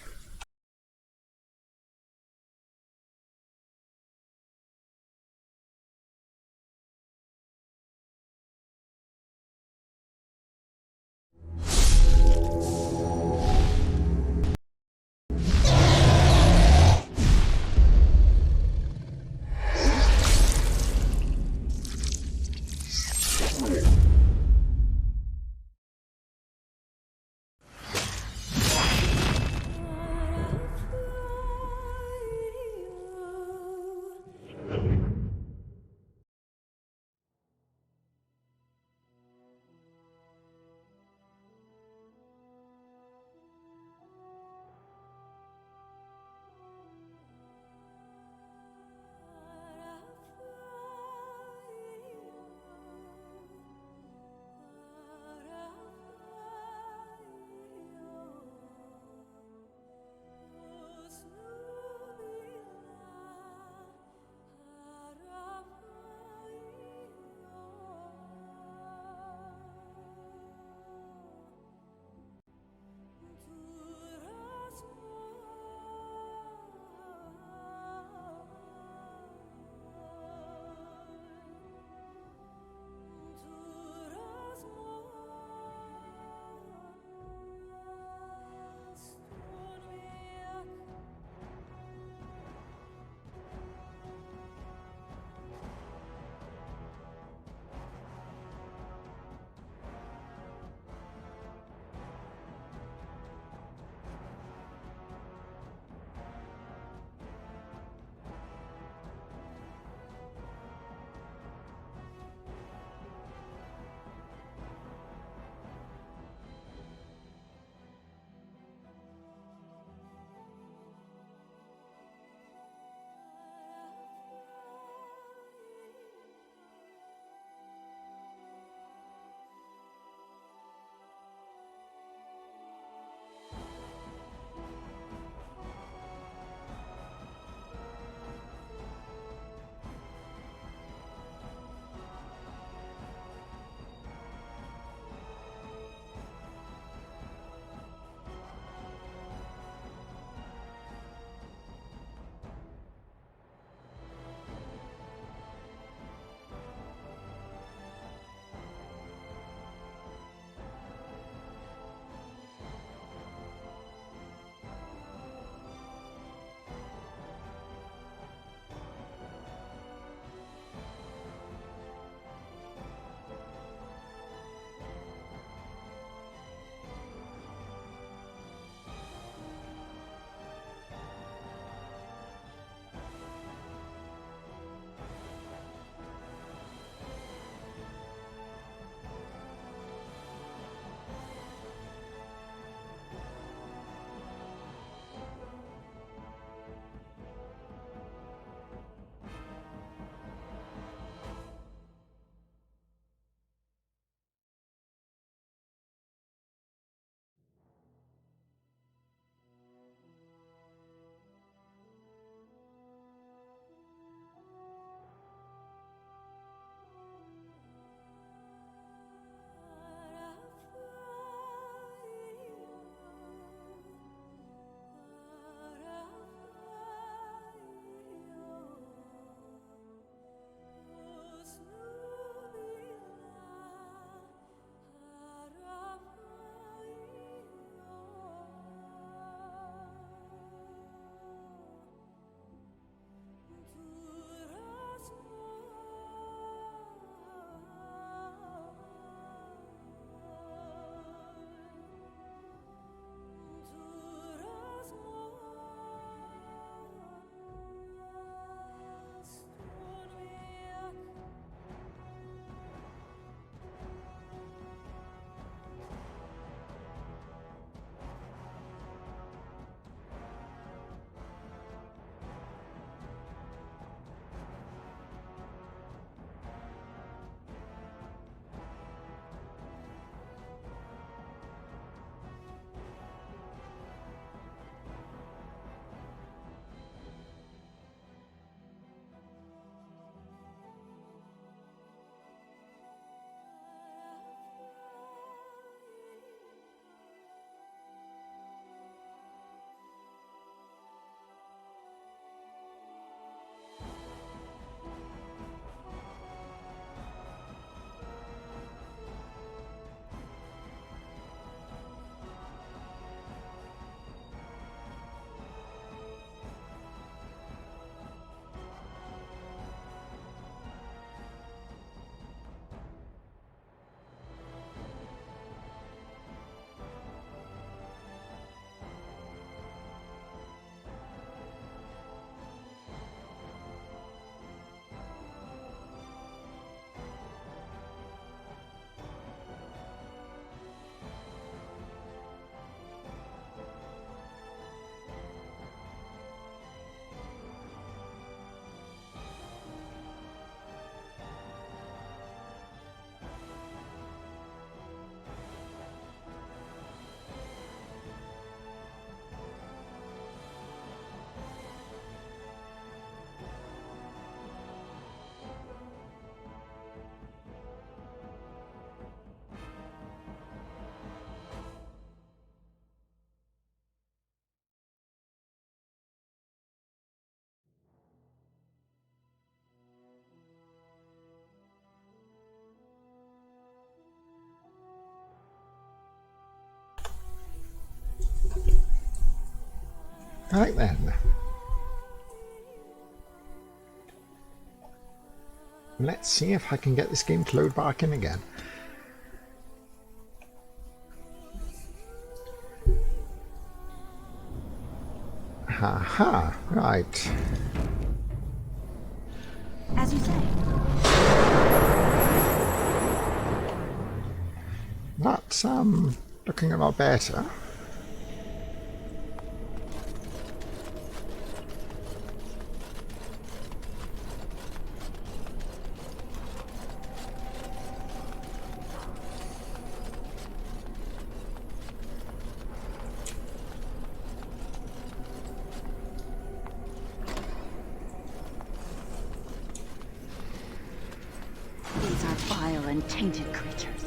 Right then. Let's see if I can get this game to load back in again. Haha, right. As you say. That's looking a lot better. These are vile and tainted creatures.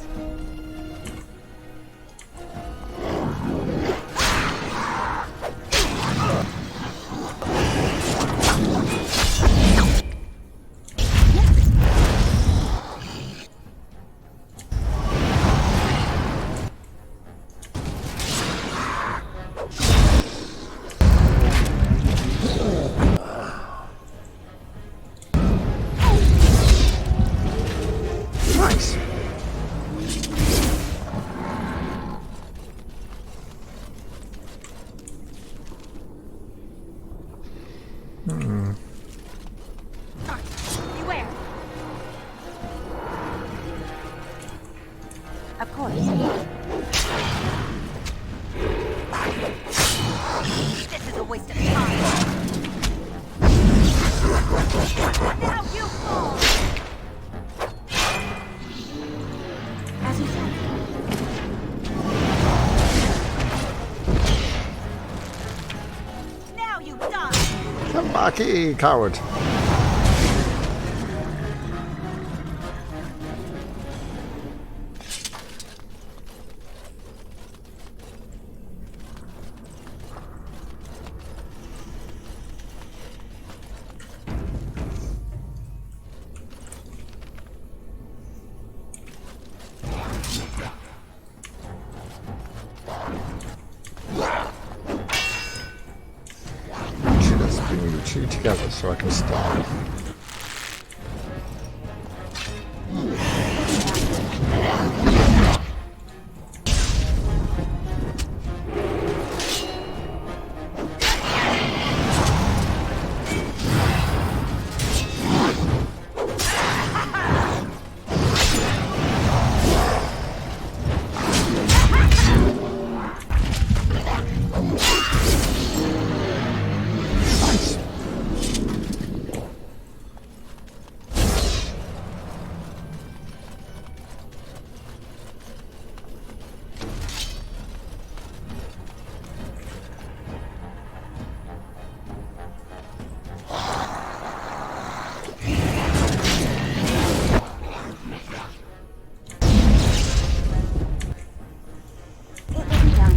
Nice. Beware. Of course. This is a waste of time. Now you fall. As you said. Now you die. Come back here, you coward. Should have bring you two together so I can start. Nice. It will be done.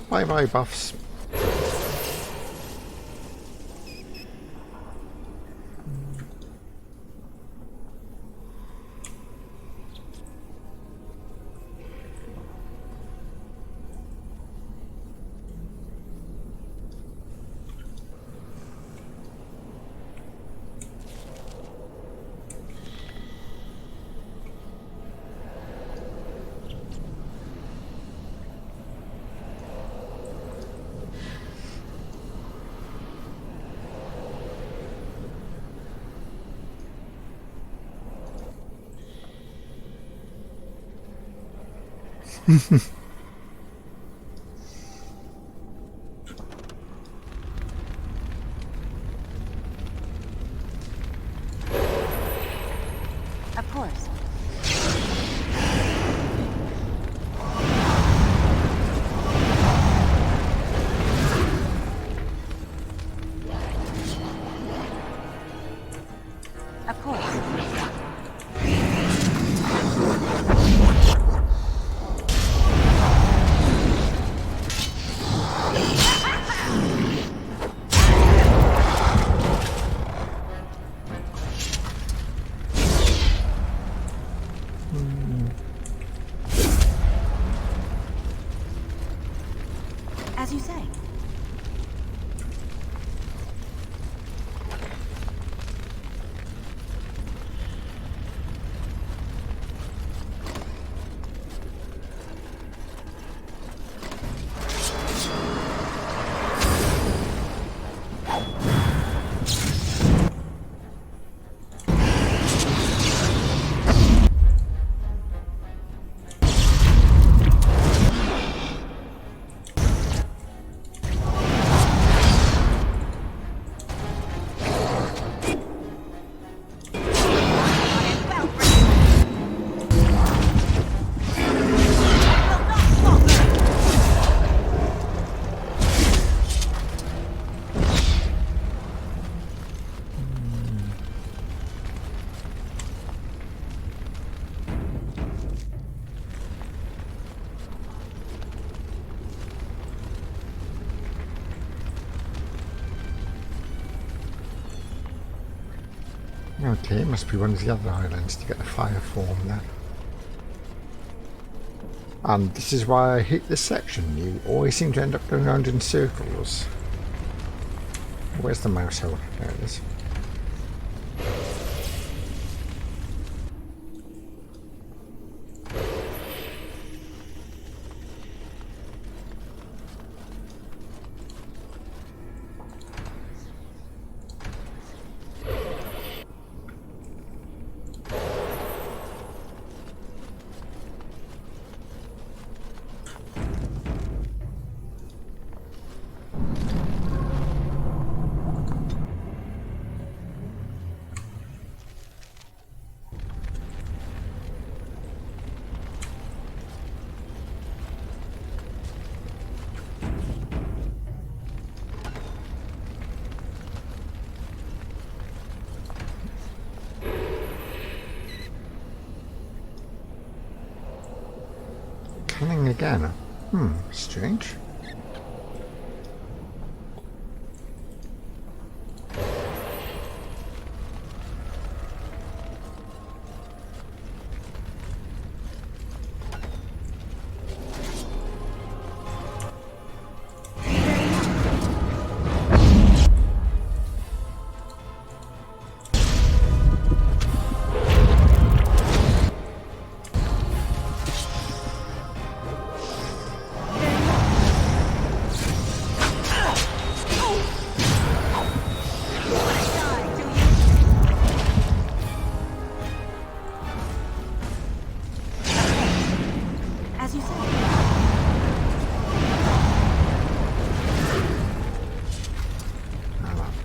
Bye bye, buffs. Of course. As you say. Okay, it must be one of the other islands to get the fire form there. And this is why I hate this section. You always seem to end up going around in circles. Where's the mouse hole? There it is. Cunning again. Strange.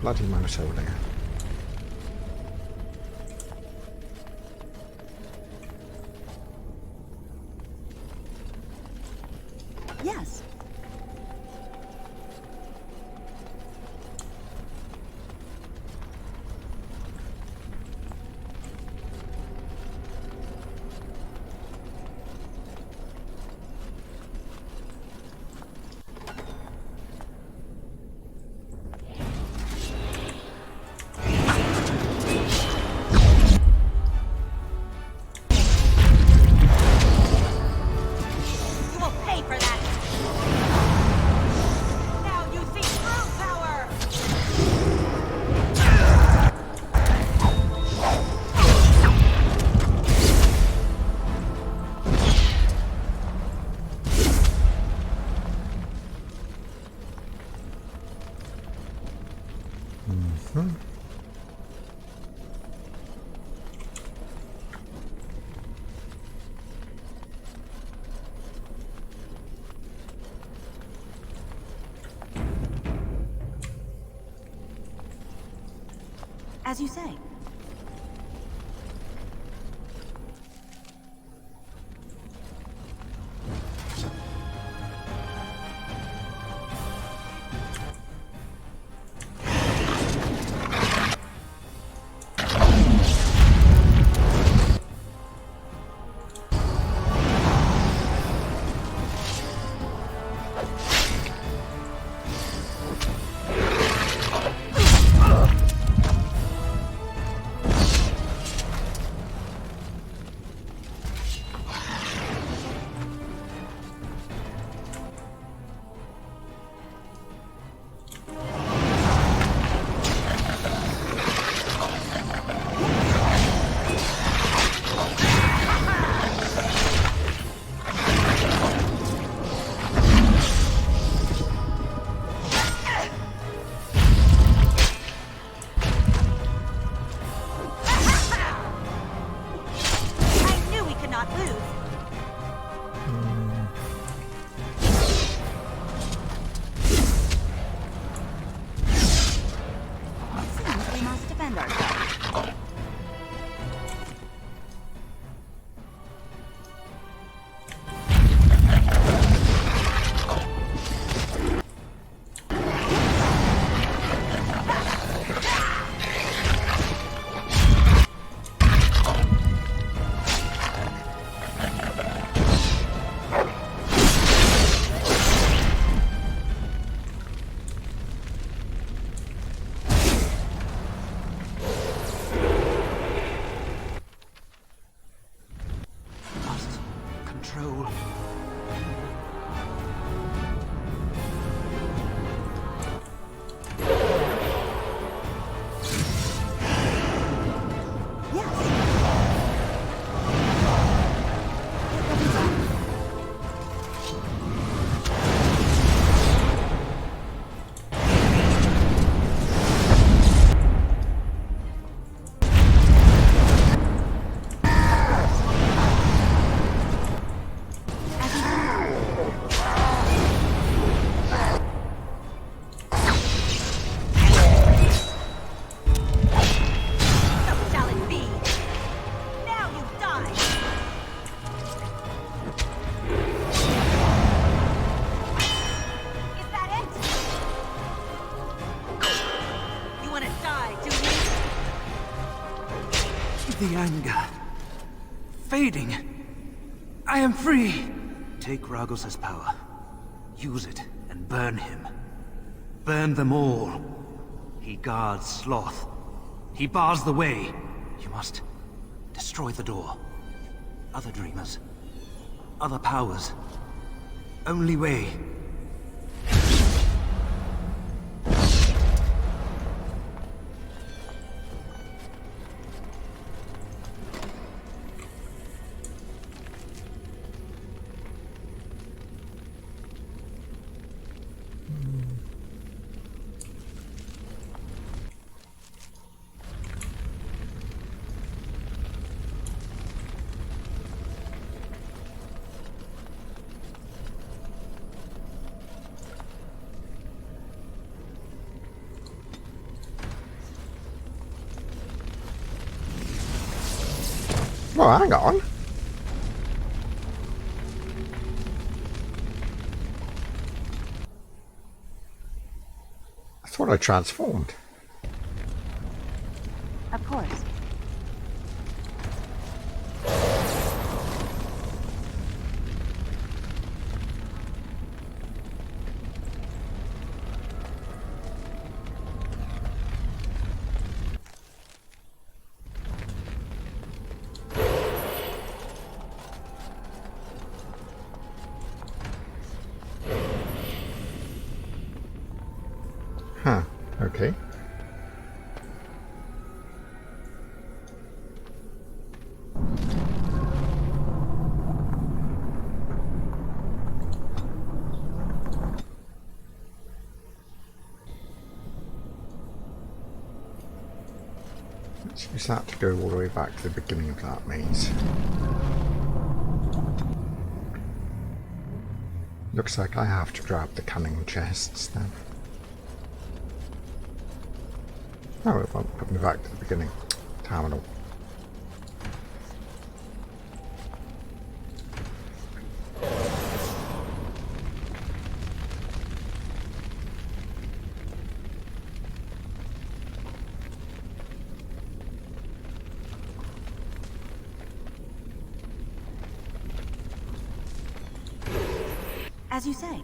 Bloody mouse over there. Yes. As you say. fool. The anger fading. I am free. Take Ragos' power. Use it and burn him. Burn them all. He guards Sloth. He bars the way. You must destroy the door. Other dreamers. Other powers. Only way. Well, hang on. I thought I transformed. Of course. Huh, okay. Let's use that to go all the way back to the beginning of that maze. Looks like I have to grab the cunning chests then. Oh, it won't put me back to the beginning. Terminal. As you say.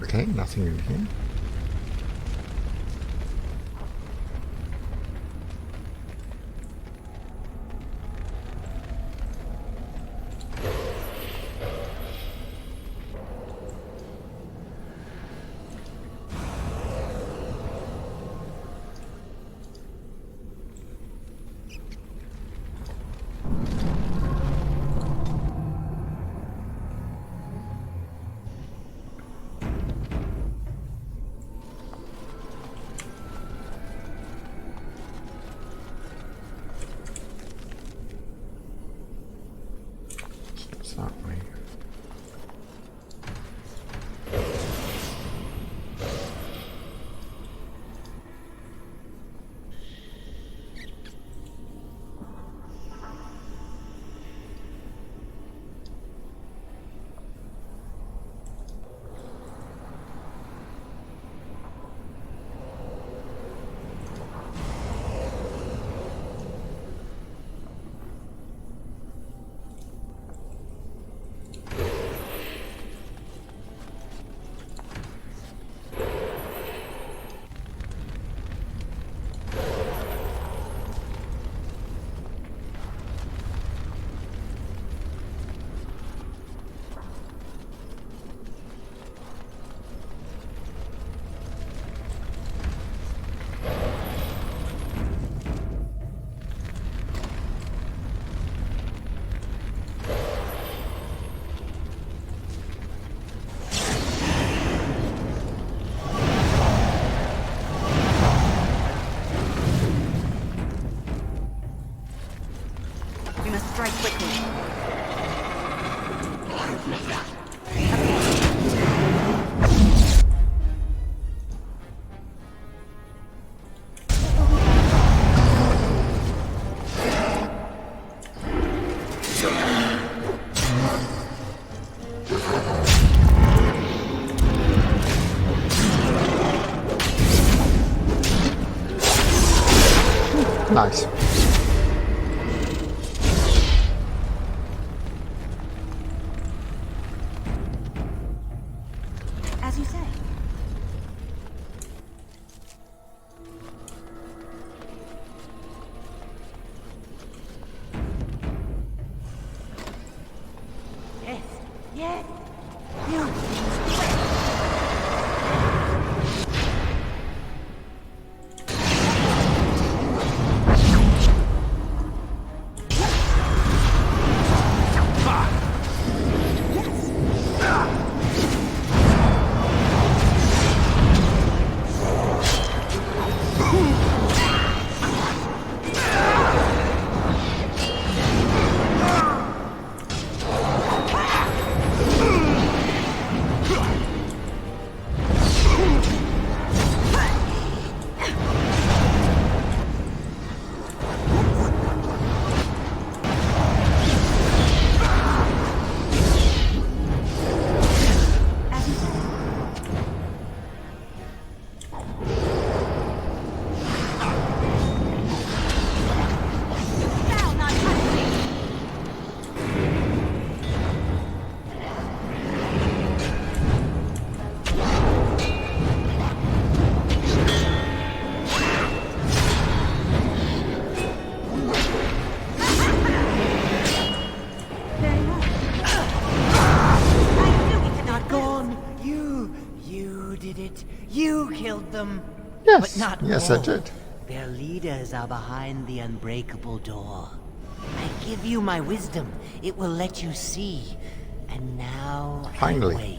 Okay, nothing in here. Nice. As you say. Yes, yes. You. You killed them. Yes, But not yes, all. I did. Their leaders are behind the unbreakable door. I give you my wisdom. It will let you see. And now Finally. I wake.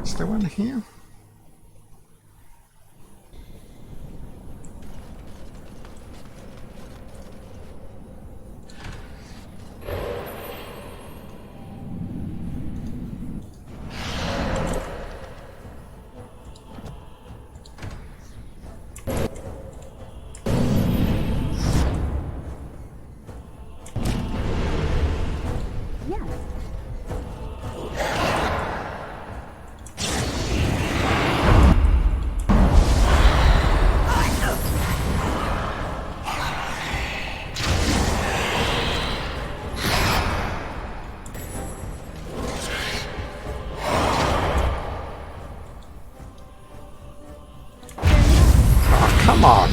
Is there one here? Come on.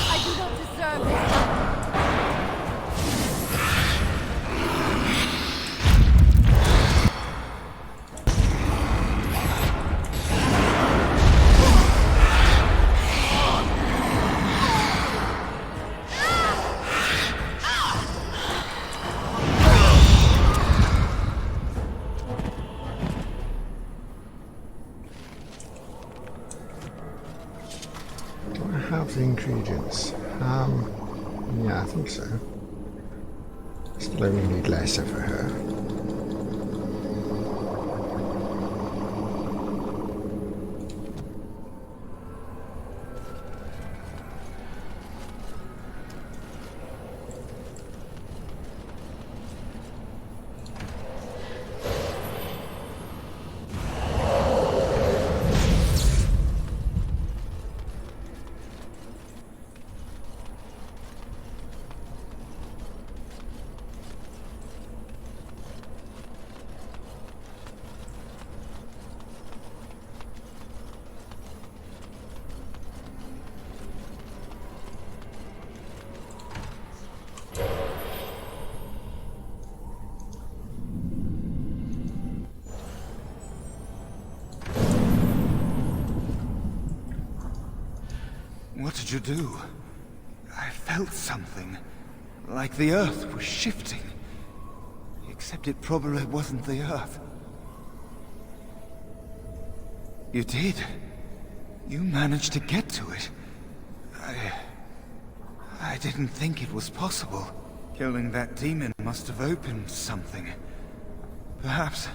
I do not deserve this. Do I have the ingredients? Yeah, I think so. Still only need lesser for her. did you do? I felt something. Like the earth was shifting. Except it probably wasn't the earth. You did. You managed to get to it. I didn't think it was possible. Killing that demon must have opened something. Perhaps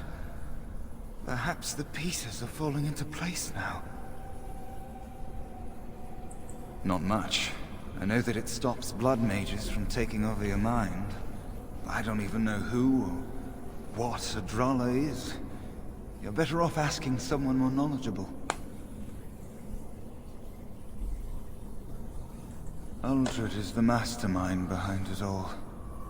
the pieces are falling into place now. Not much. I know that it stops blood mages from taking over your mind. I don't even know who or what a Drolla is. You're better off asking someone more knowledgeable. Uldred is the mastermind behind it all.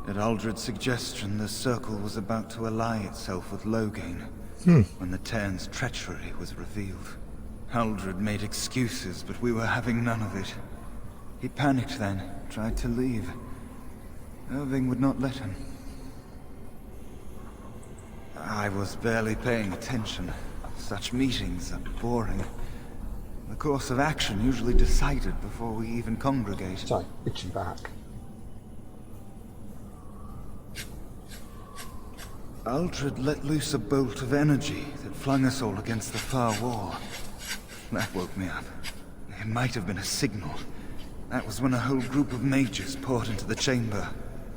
At Uldred's suggestion, the Circle was about to ally itself with Loghain when the Terns' treachery was revealed. Uldred made excuses, but we were having none of it. He panicked then, tried to leave. Irving would not let him. I was barely paying attention. Such meetings are boring. The course of action usually decided before we even congregate. Sorry, itchy back. Uldred let loose a bolt of energy that flung us all against the far wall. That woke me up. It might have been a signal. That was when a whole group of mages poured into the chamber.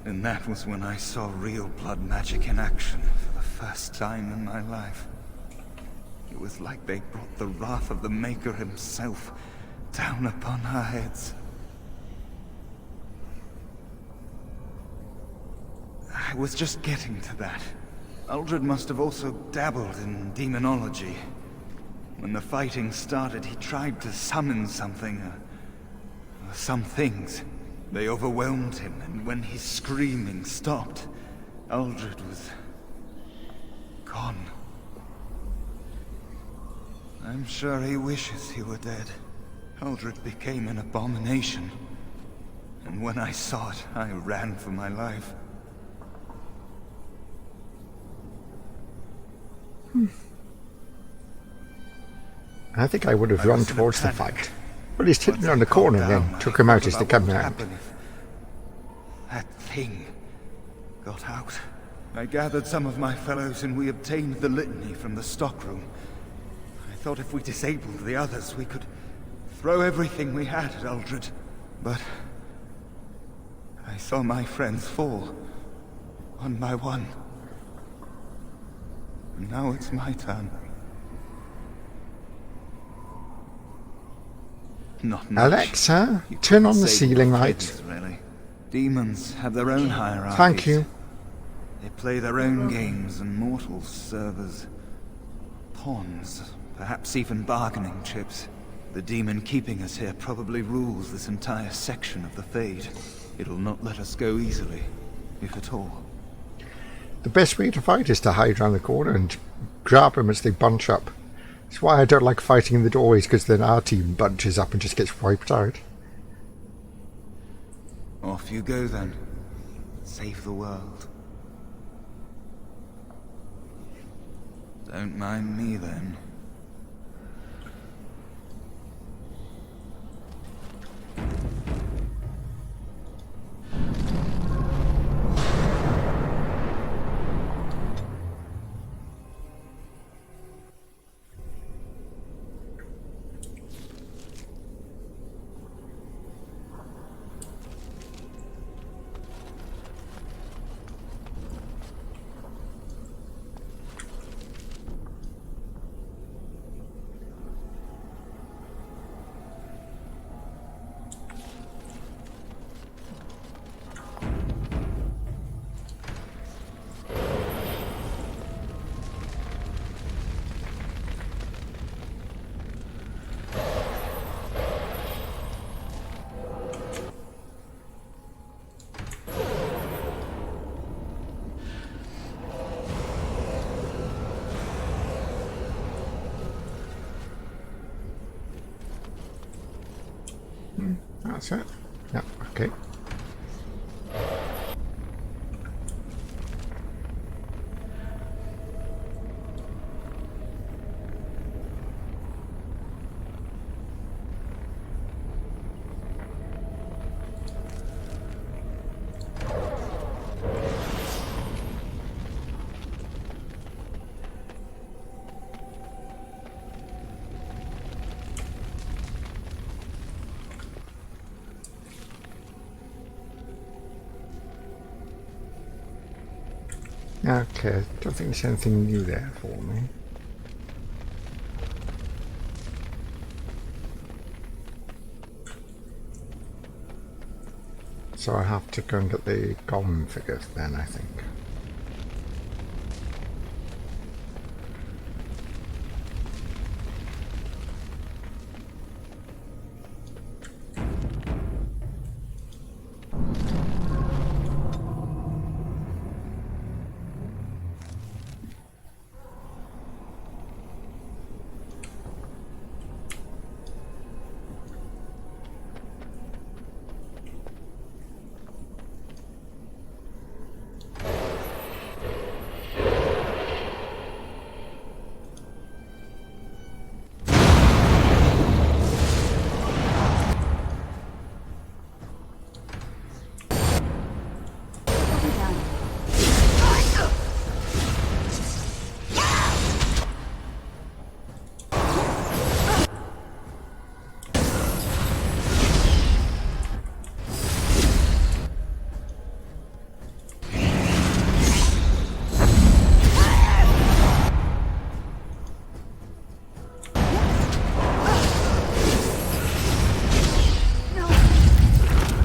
And that was when I saw real blood magic in action for the first time in my life. It was like they brought the wrath of the Maker himself down upon our heads. I was just getting to that. Uldred must have also dabbled in demonology. When the fighting started, he tried to summon something, or some things. They overwhelmed him, and when his screaming stopped, Uldred was gone. I'm sure he wishes he were dead. Uldred became an abomination. And when I saw it, I ran for my life. I think I would have run towards the fight. But he's hit me on the corner and then took him out as they come round. That thing got out. I gathered some of my fellows and we obtained the litany from the stockroom. I thought if we disabled the others, we could throw everything we had at Uldred. But I saw my friends fall, one by one. And now it's my turn. Not much. Alexa, turn on the ceiling light. Really. Demons have their own hierarchies. Thank you. They play their own games, and mortals serve as pawns, perhaps even bargaining chips. The demon keeping us here probably rules this entire section of the Fade. It'll not let us go easily, if at all. The best way to fight is to hide around the corner and grab them as they bunch up. That's why I don't like fighting in the doorways, because then our team bunches up and just gets wiped out. Off you go then. Save the world. Don't mind me then. That's it. Yeah, okay. Okay, don't think there's anything new there for me. So I have to go and get the golem figures then, I think.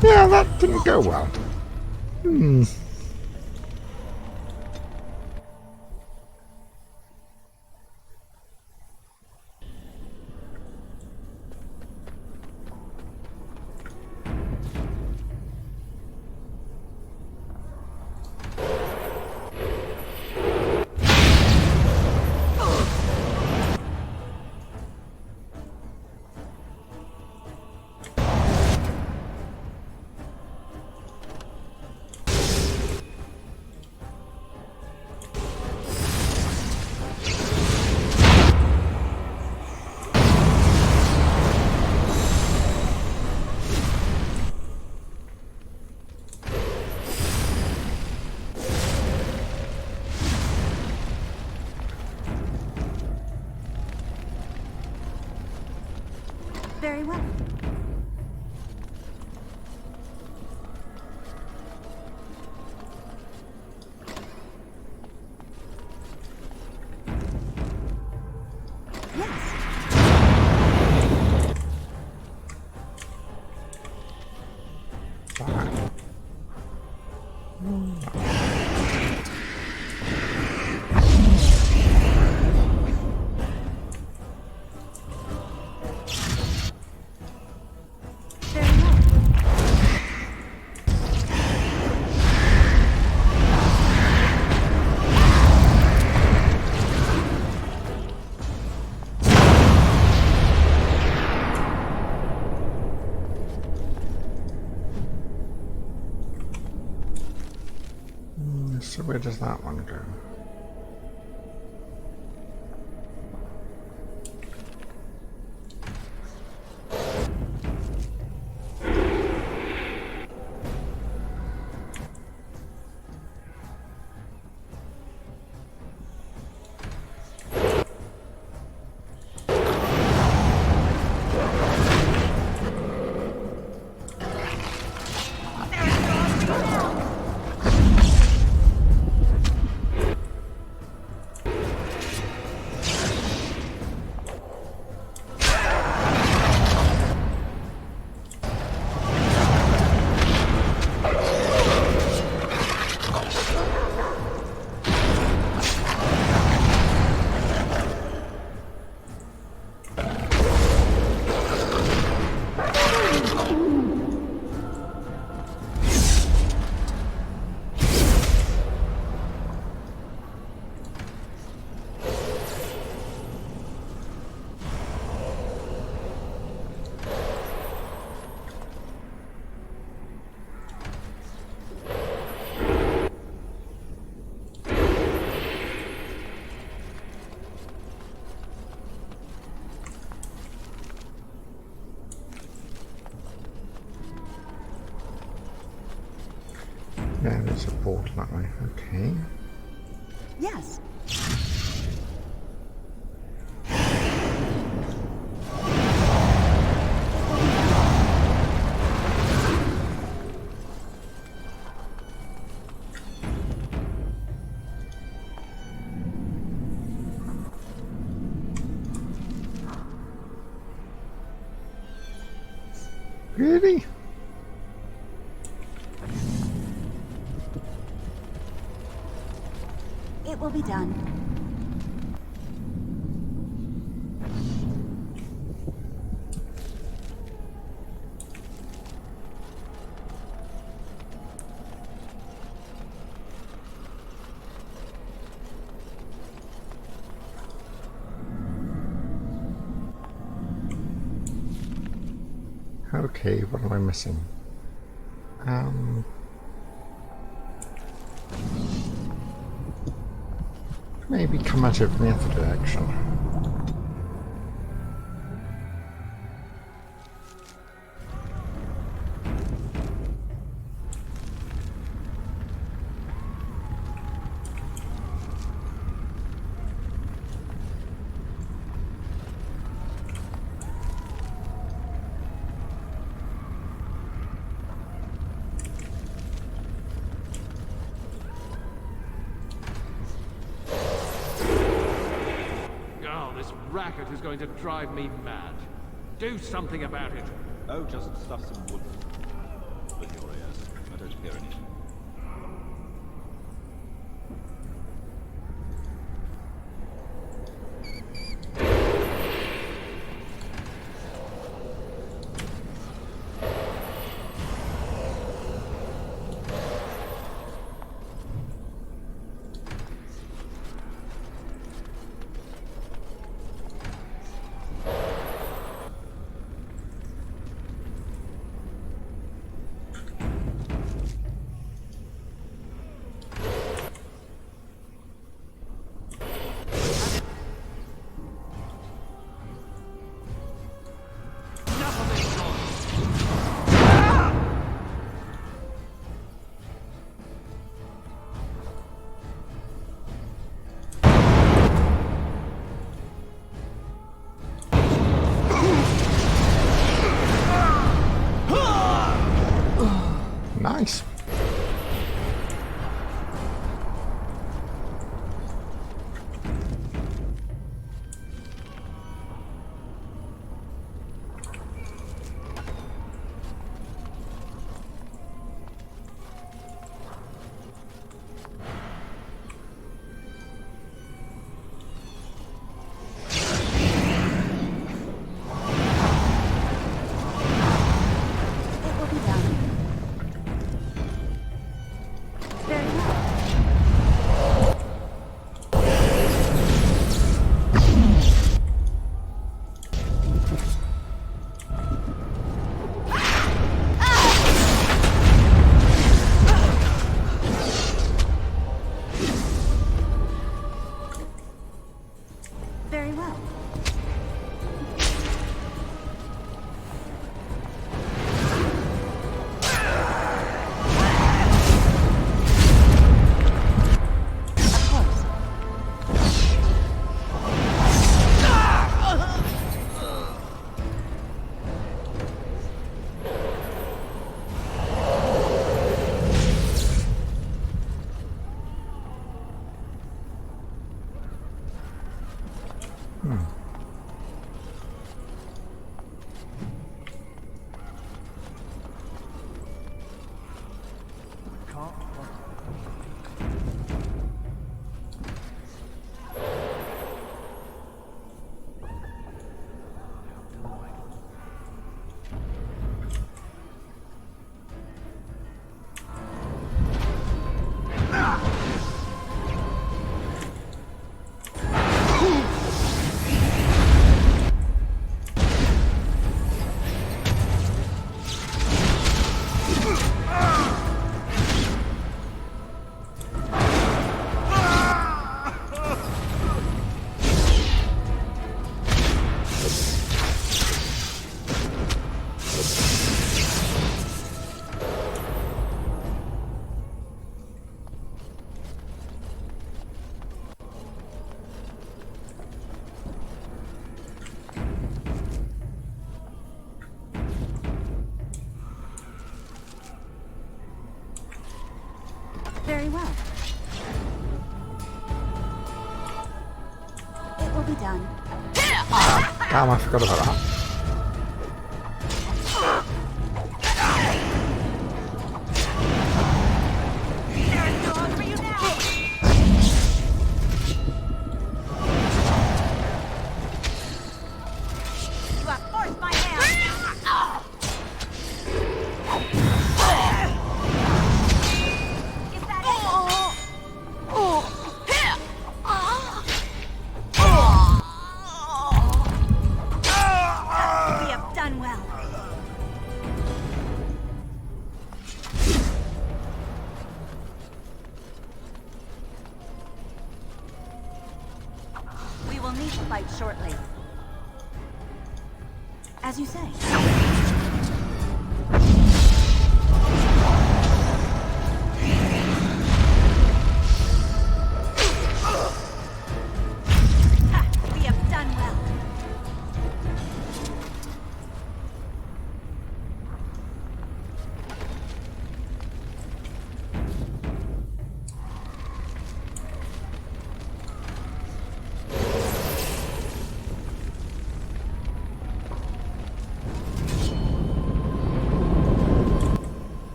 Yeah, that didn't go well. Very well. So where does that one go? Yeah, there's a portal that way. Okay. Yes. Really? It will be done. Okay, what am I missing? Maybe come at it from the other direction. This racket is going to drive me mad. Do something about it. Oh, just stuff some wood with your ears. I don't hear anything. Nice. Very well. Very well. It will be done. Damn, I forgot about that. fight shortly. As you say. We have done well.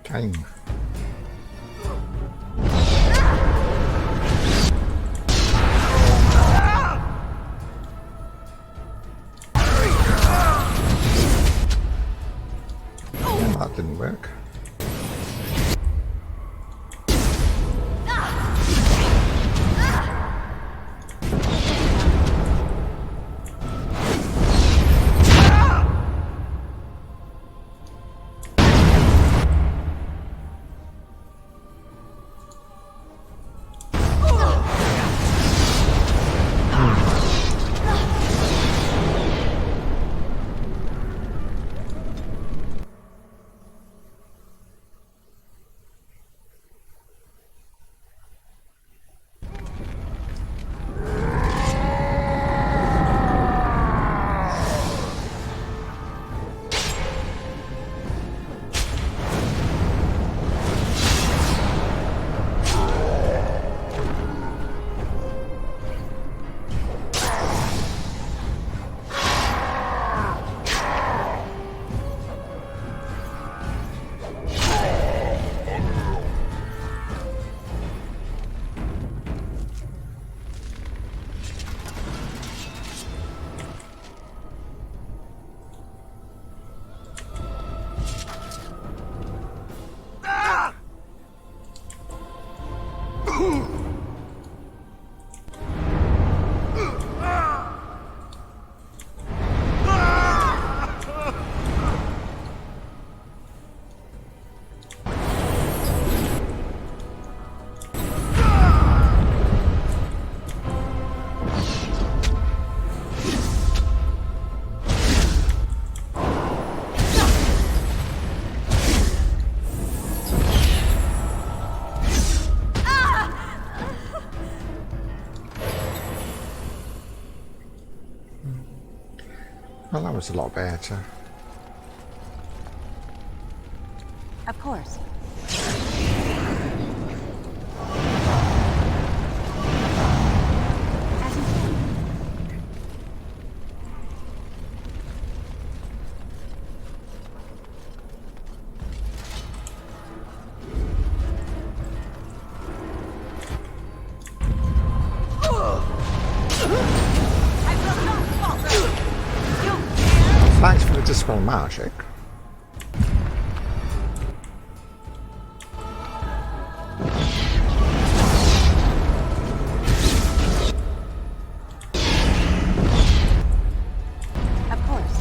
Time. Yeah, that didn't work. Well, that was a lot better. Of course. As you say. Thanks for the dispel magic. Of course.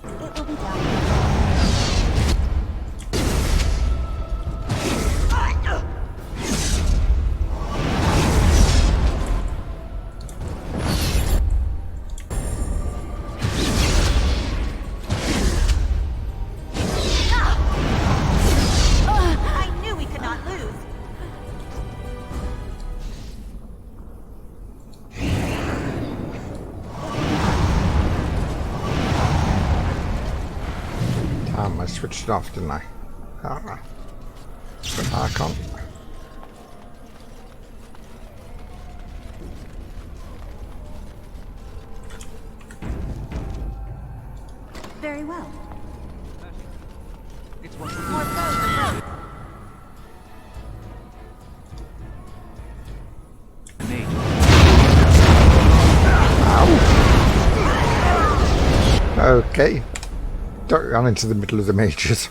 It will be done. switched it off, didn't I? Ah. But I can't. Very well. It's what Okay. Don't run into the middle of the mages.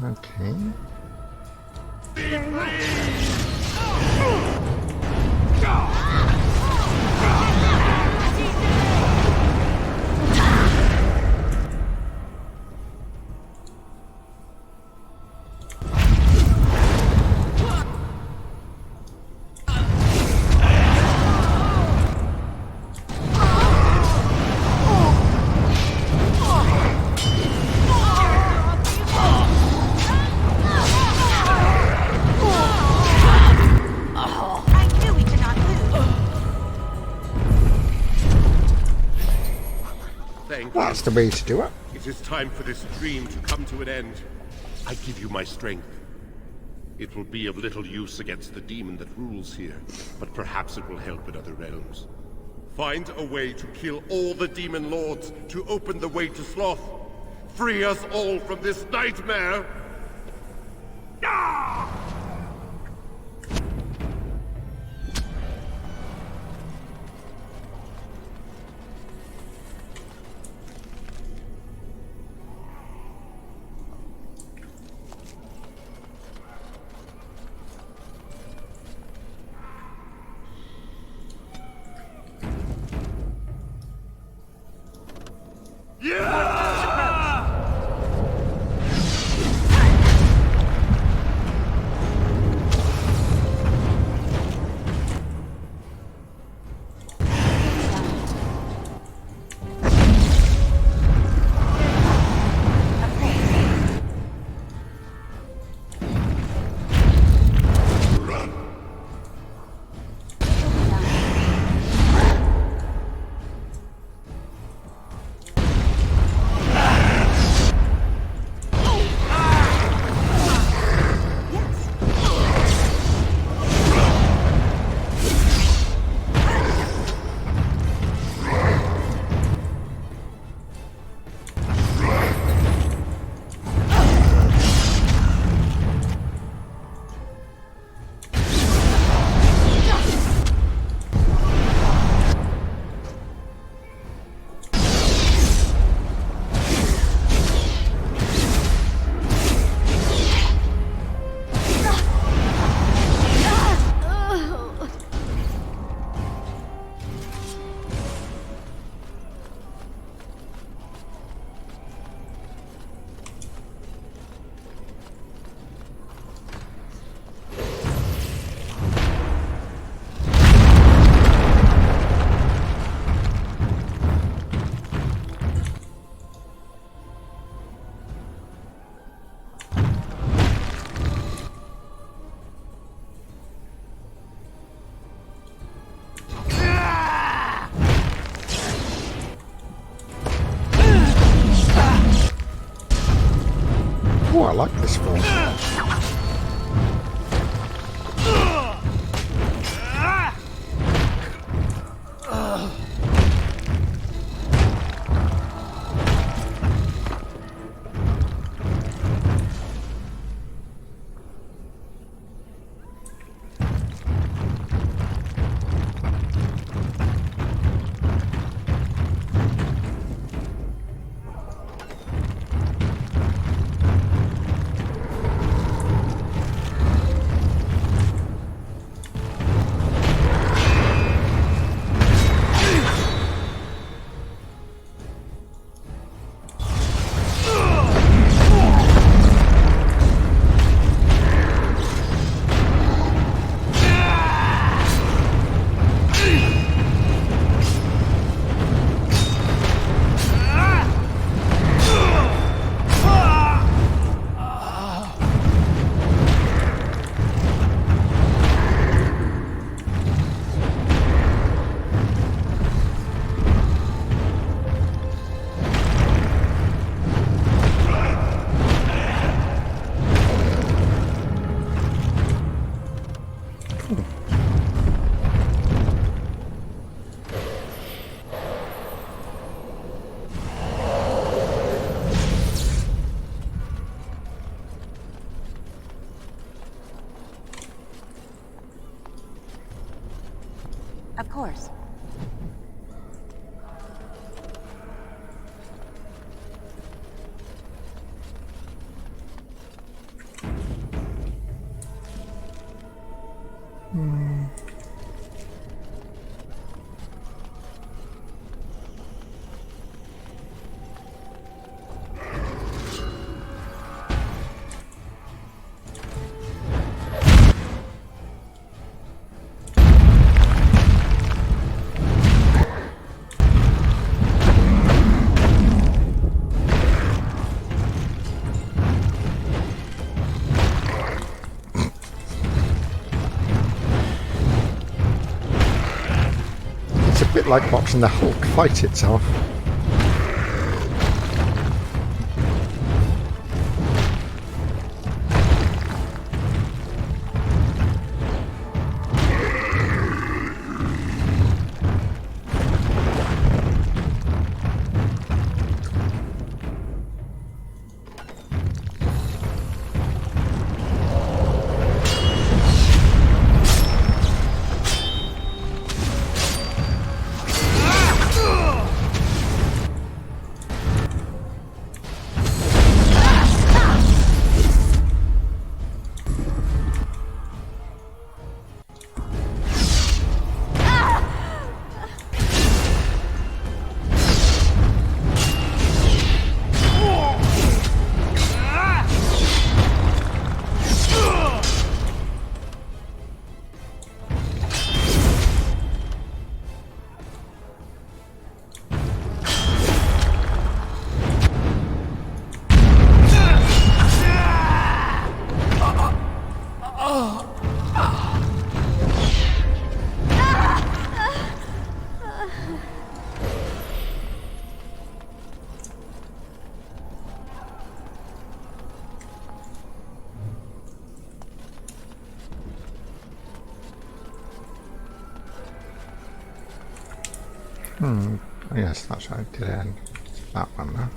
Okay. That's the way to do it. It is time for this dream to come to an end. I give you my strength. It will be of little use against the demon that rules here, but perhaps it will help in other realms. Find a way to kill all the demon lords to open the way to Sloth. Free us all from this nightmare! Oh, I like this form. Of course. It's a bit like watching the Hulk fight itself. Yes, that's how it did end. That one now.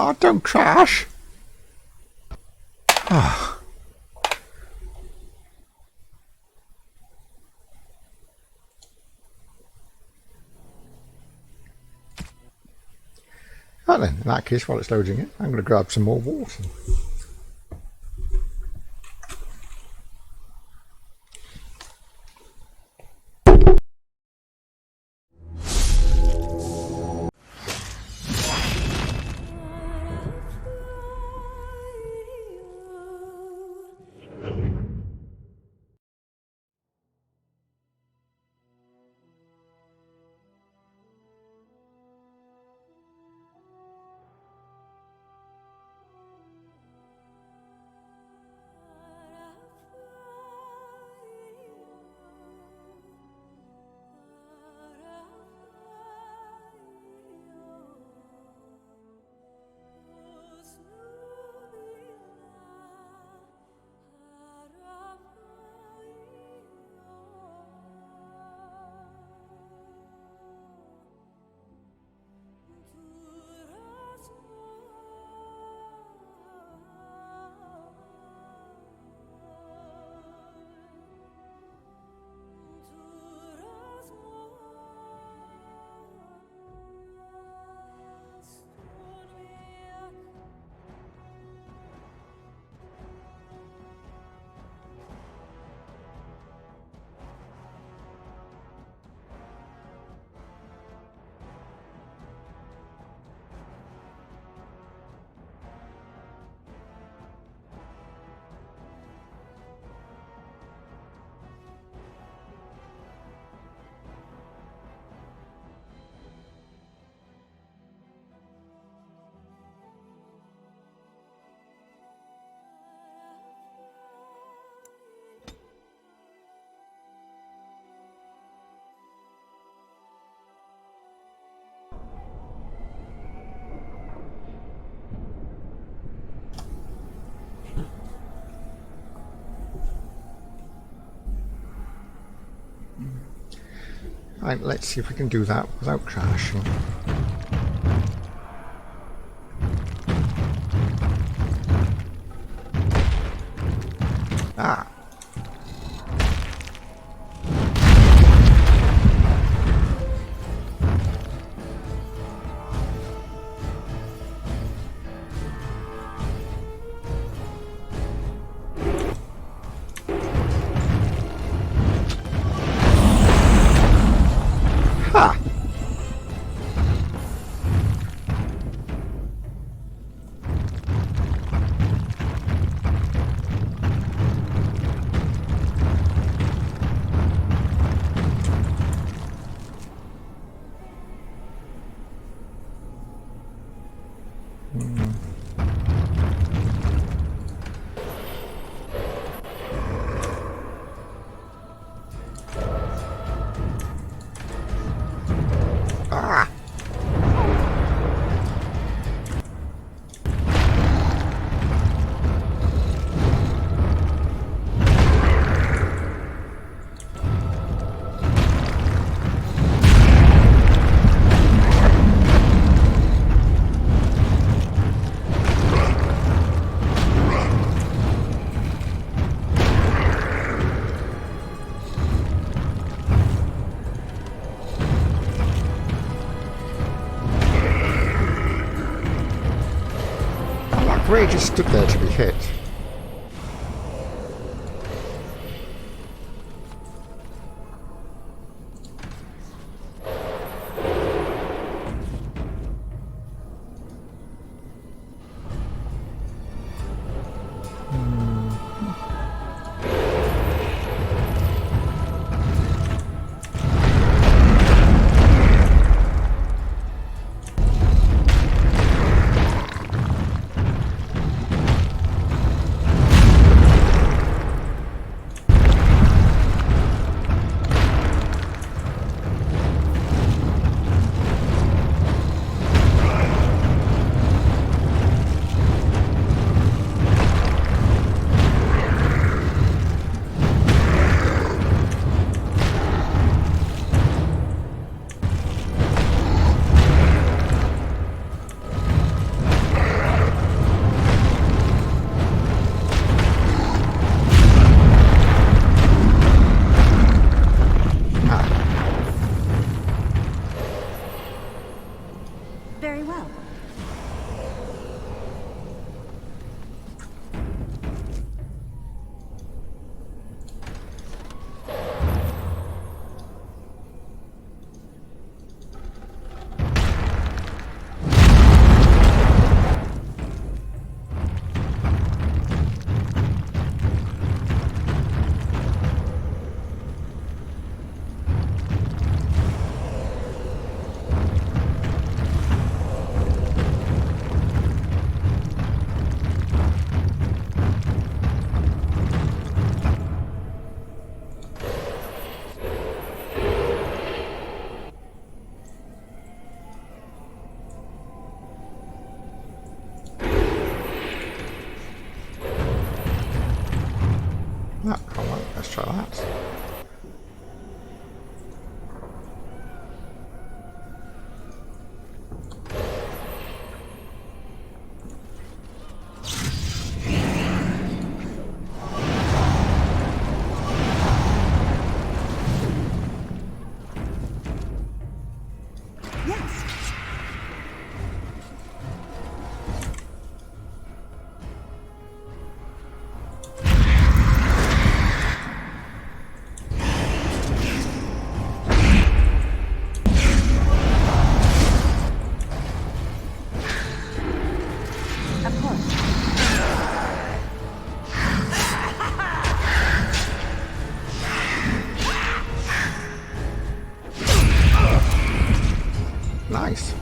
Oh, don't crash. Oh. Right then, in that case, while it's loading it, I'm going to grab some more water. Right, let's see if we can do that without crashing. Ah. Ha! Ah! Ray just stood there to be hit. Very well. No, come on, let's try that. Nice.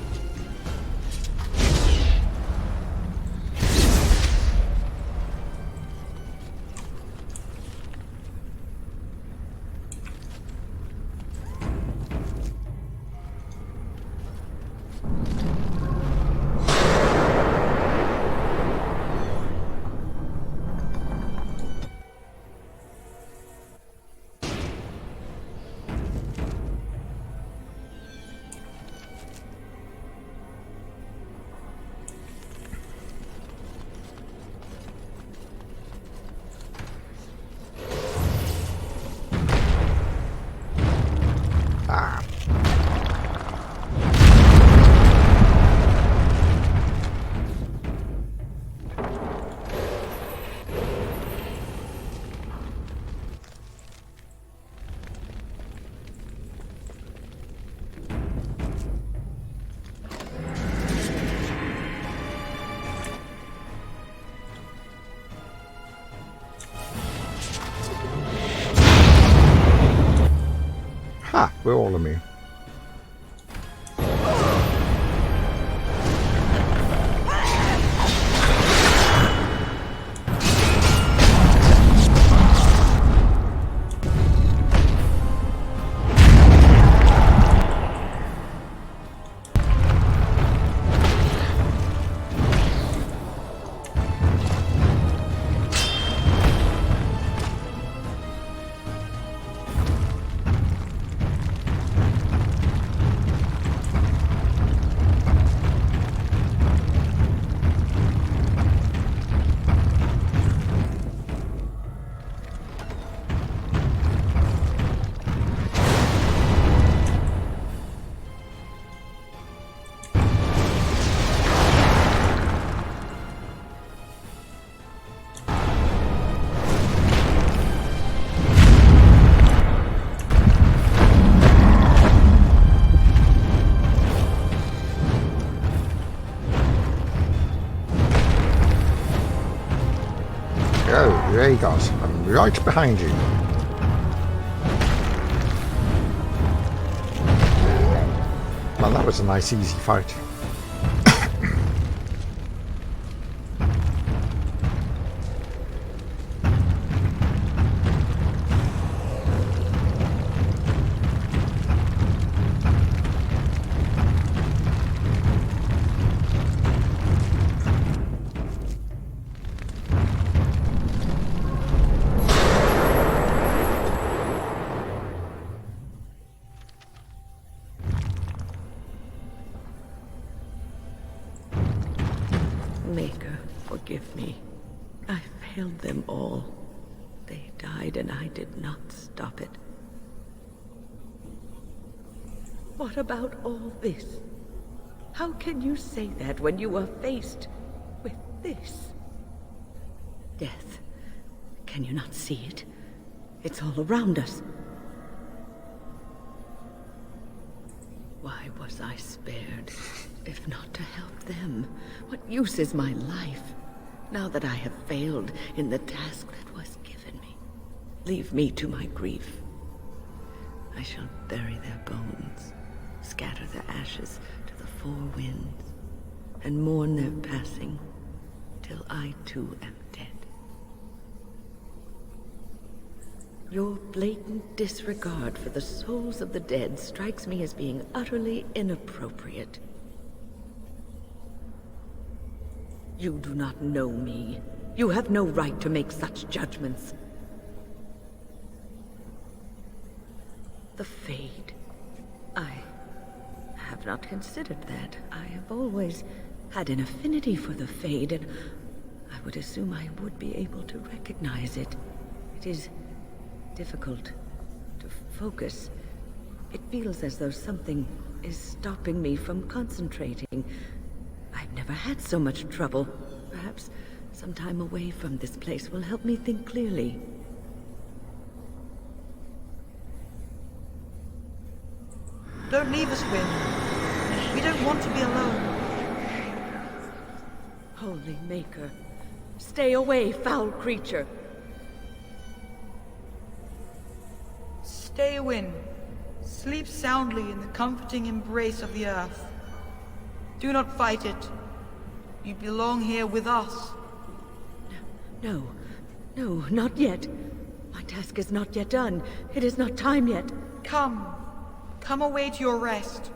Ha! We're all immune. Oh, there he goes. I'm right behind you. Well, that was a nice easy fight. Maker, forgive me. I failed them all. They died and I did not stop it. What about all this? How can you say that when you are faced with this? Death. Can you not see it? It's all around us. Why was I spared, if not to help them? What use is my life, now that I have failed in the task that was given me? Leave me to my grief. I shall bury their bones, scatter their ashes to the four winds, and mourn their passing, till I too am dead. Your blatant disregard for the souls of the dead strikes me as being utterly inappropriate. You do not know me. You have no right to make such judgments. The Fade. I have not considered that. I have always had an affinity for the Fade, and I would assume I would be able to recognize it. It is difficult to focus. It feels as though something is stopping me from concentrating. I've never had so much trouble. Perhaps some time away from this place will help me think clearly. Don't leave us, Wynn. We don't want to be alone. Holy Maker, stay away, foul creature. Stay, Wynn. Sleep soundly in the comforting embrace of the earth. Do not fight it. You belong here with us. No, not yet. My task is not yet done. It is not time yet. Come away to your rest.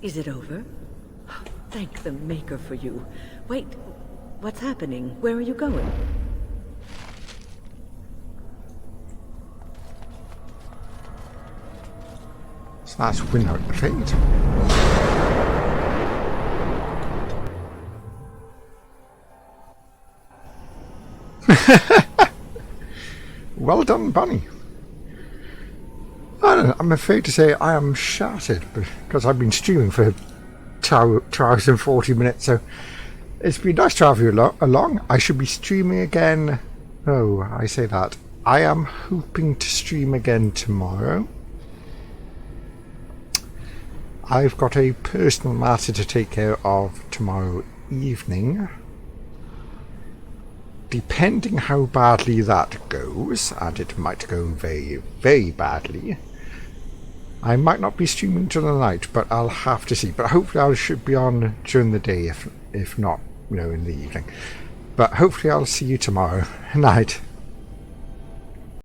Is it over? Thank the Maker for you. Wait, what's happening? Where are you going? So that's winner at the Fade. Well done, Bunny. I'm afraid to say I am shattered because I've been streaming for 2 hours and 40 minutes, so it's been nice to have you along. I should be streaming again. Oh, I say that. I am hoping to stream again tomorrow. I've got a personal matter to take care of tomorrow evening. Depending how badly that goes, and it might go very, very badly, I might not be streaming till the night, but I'll have to see. But hopefully I should be on during the day, if not, in the evening. But hopefully I'll see you tomorrow night.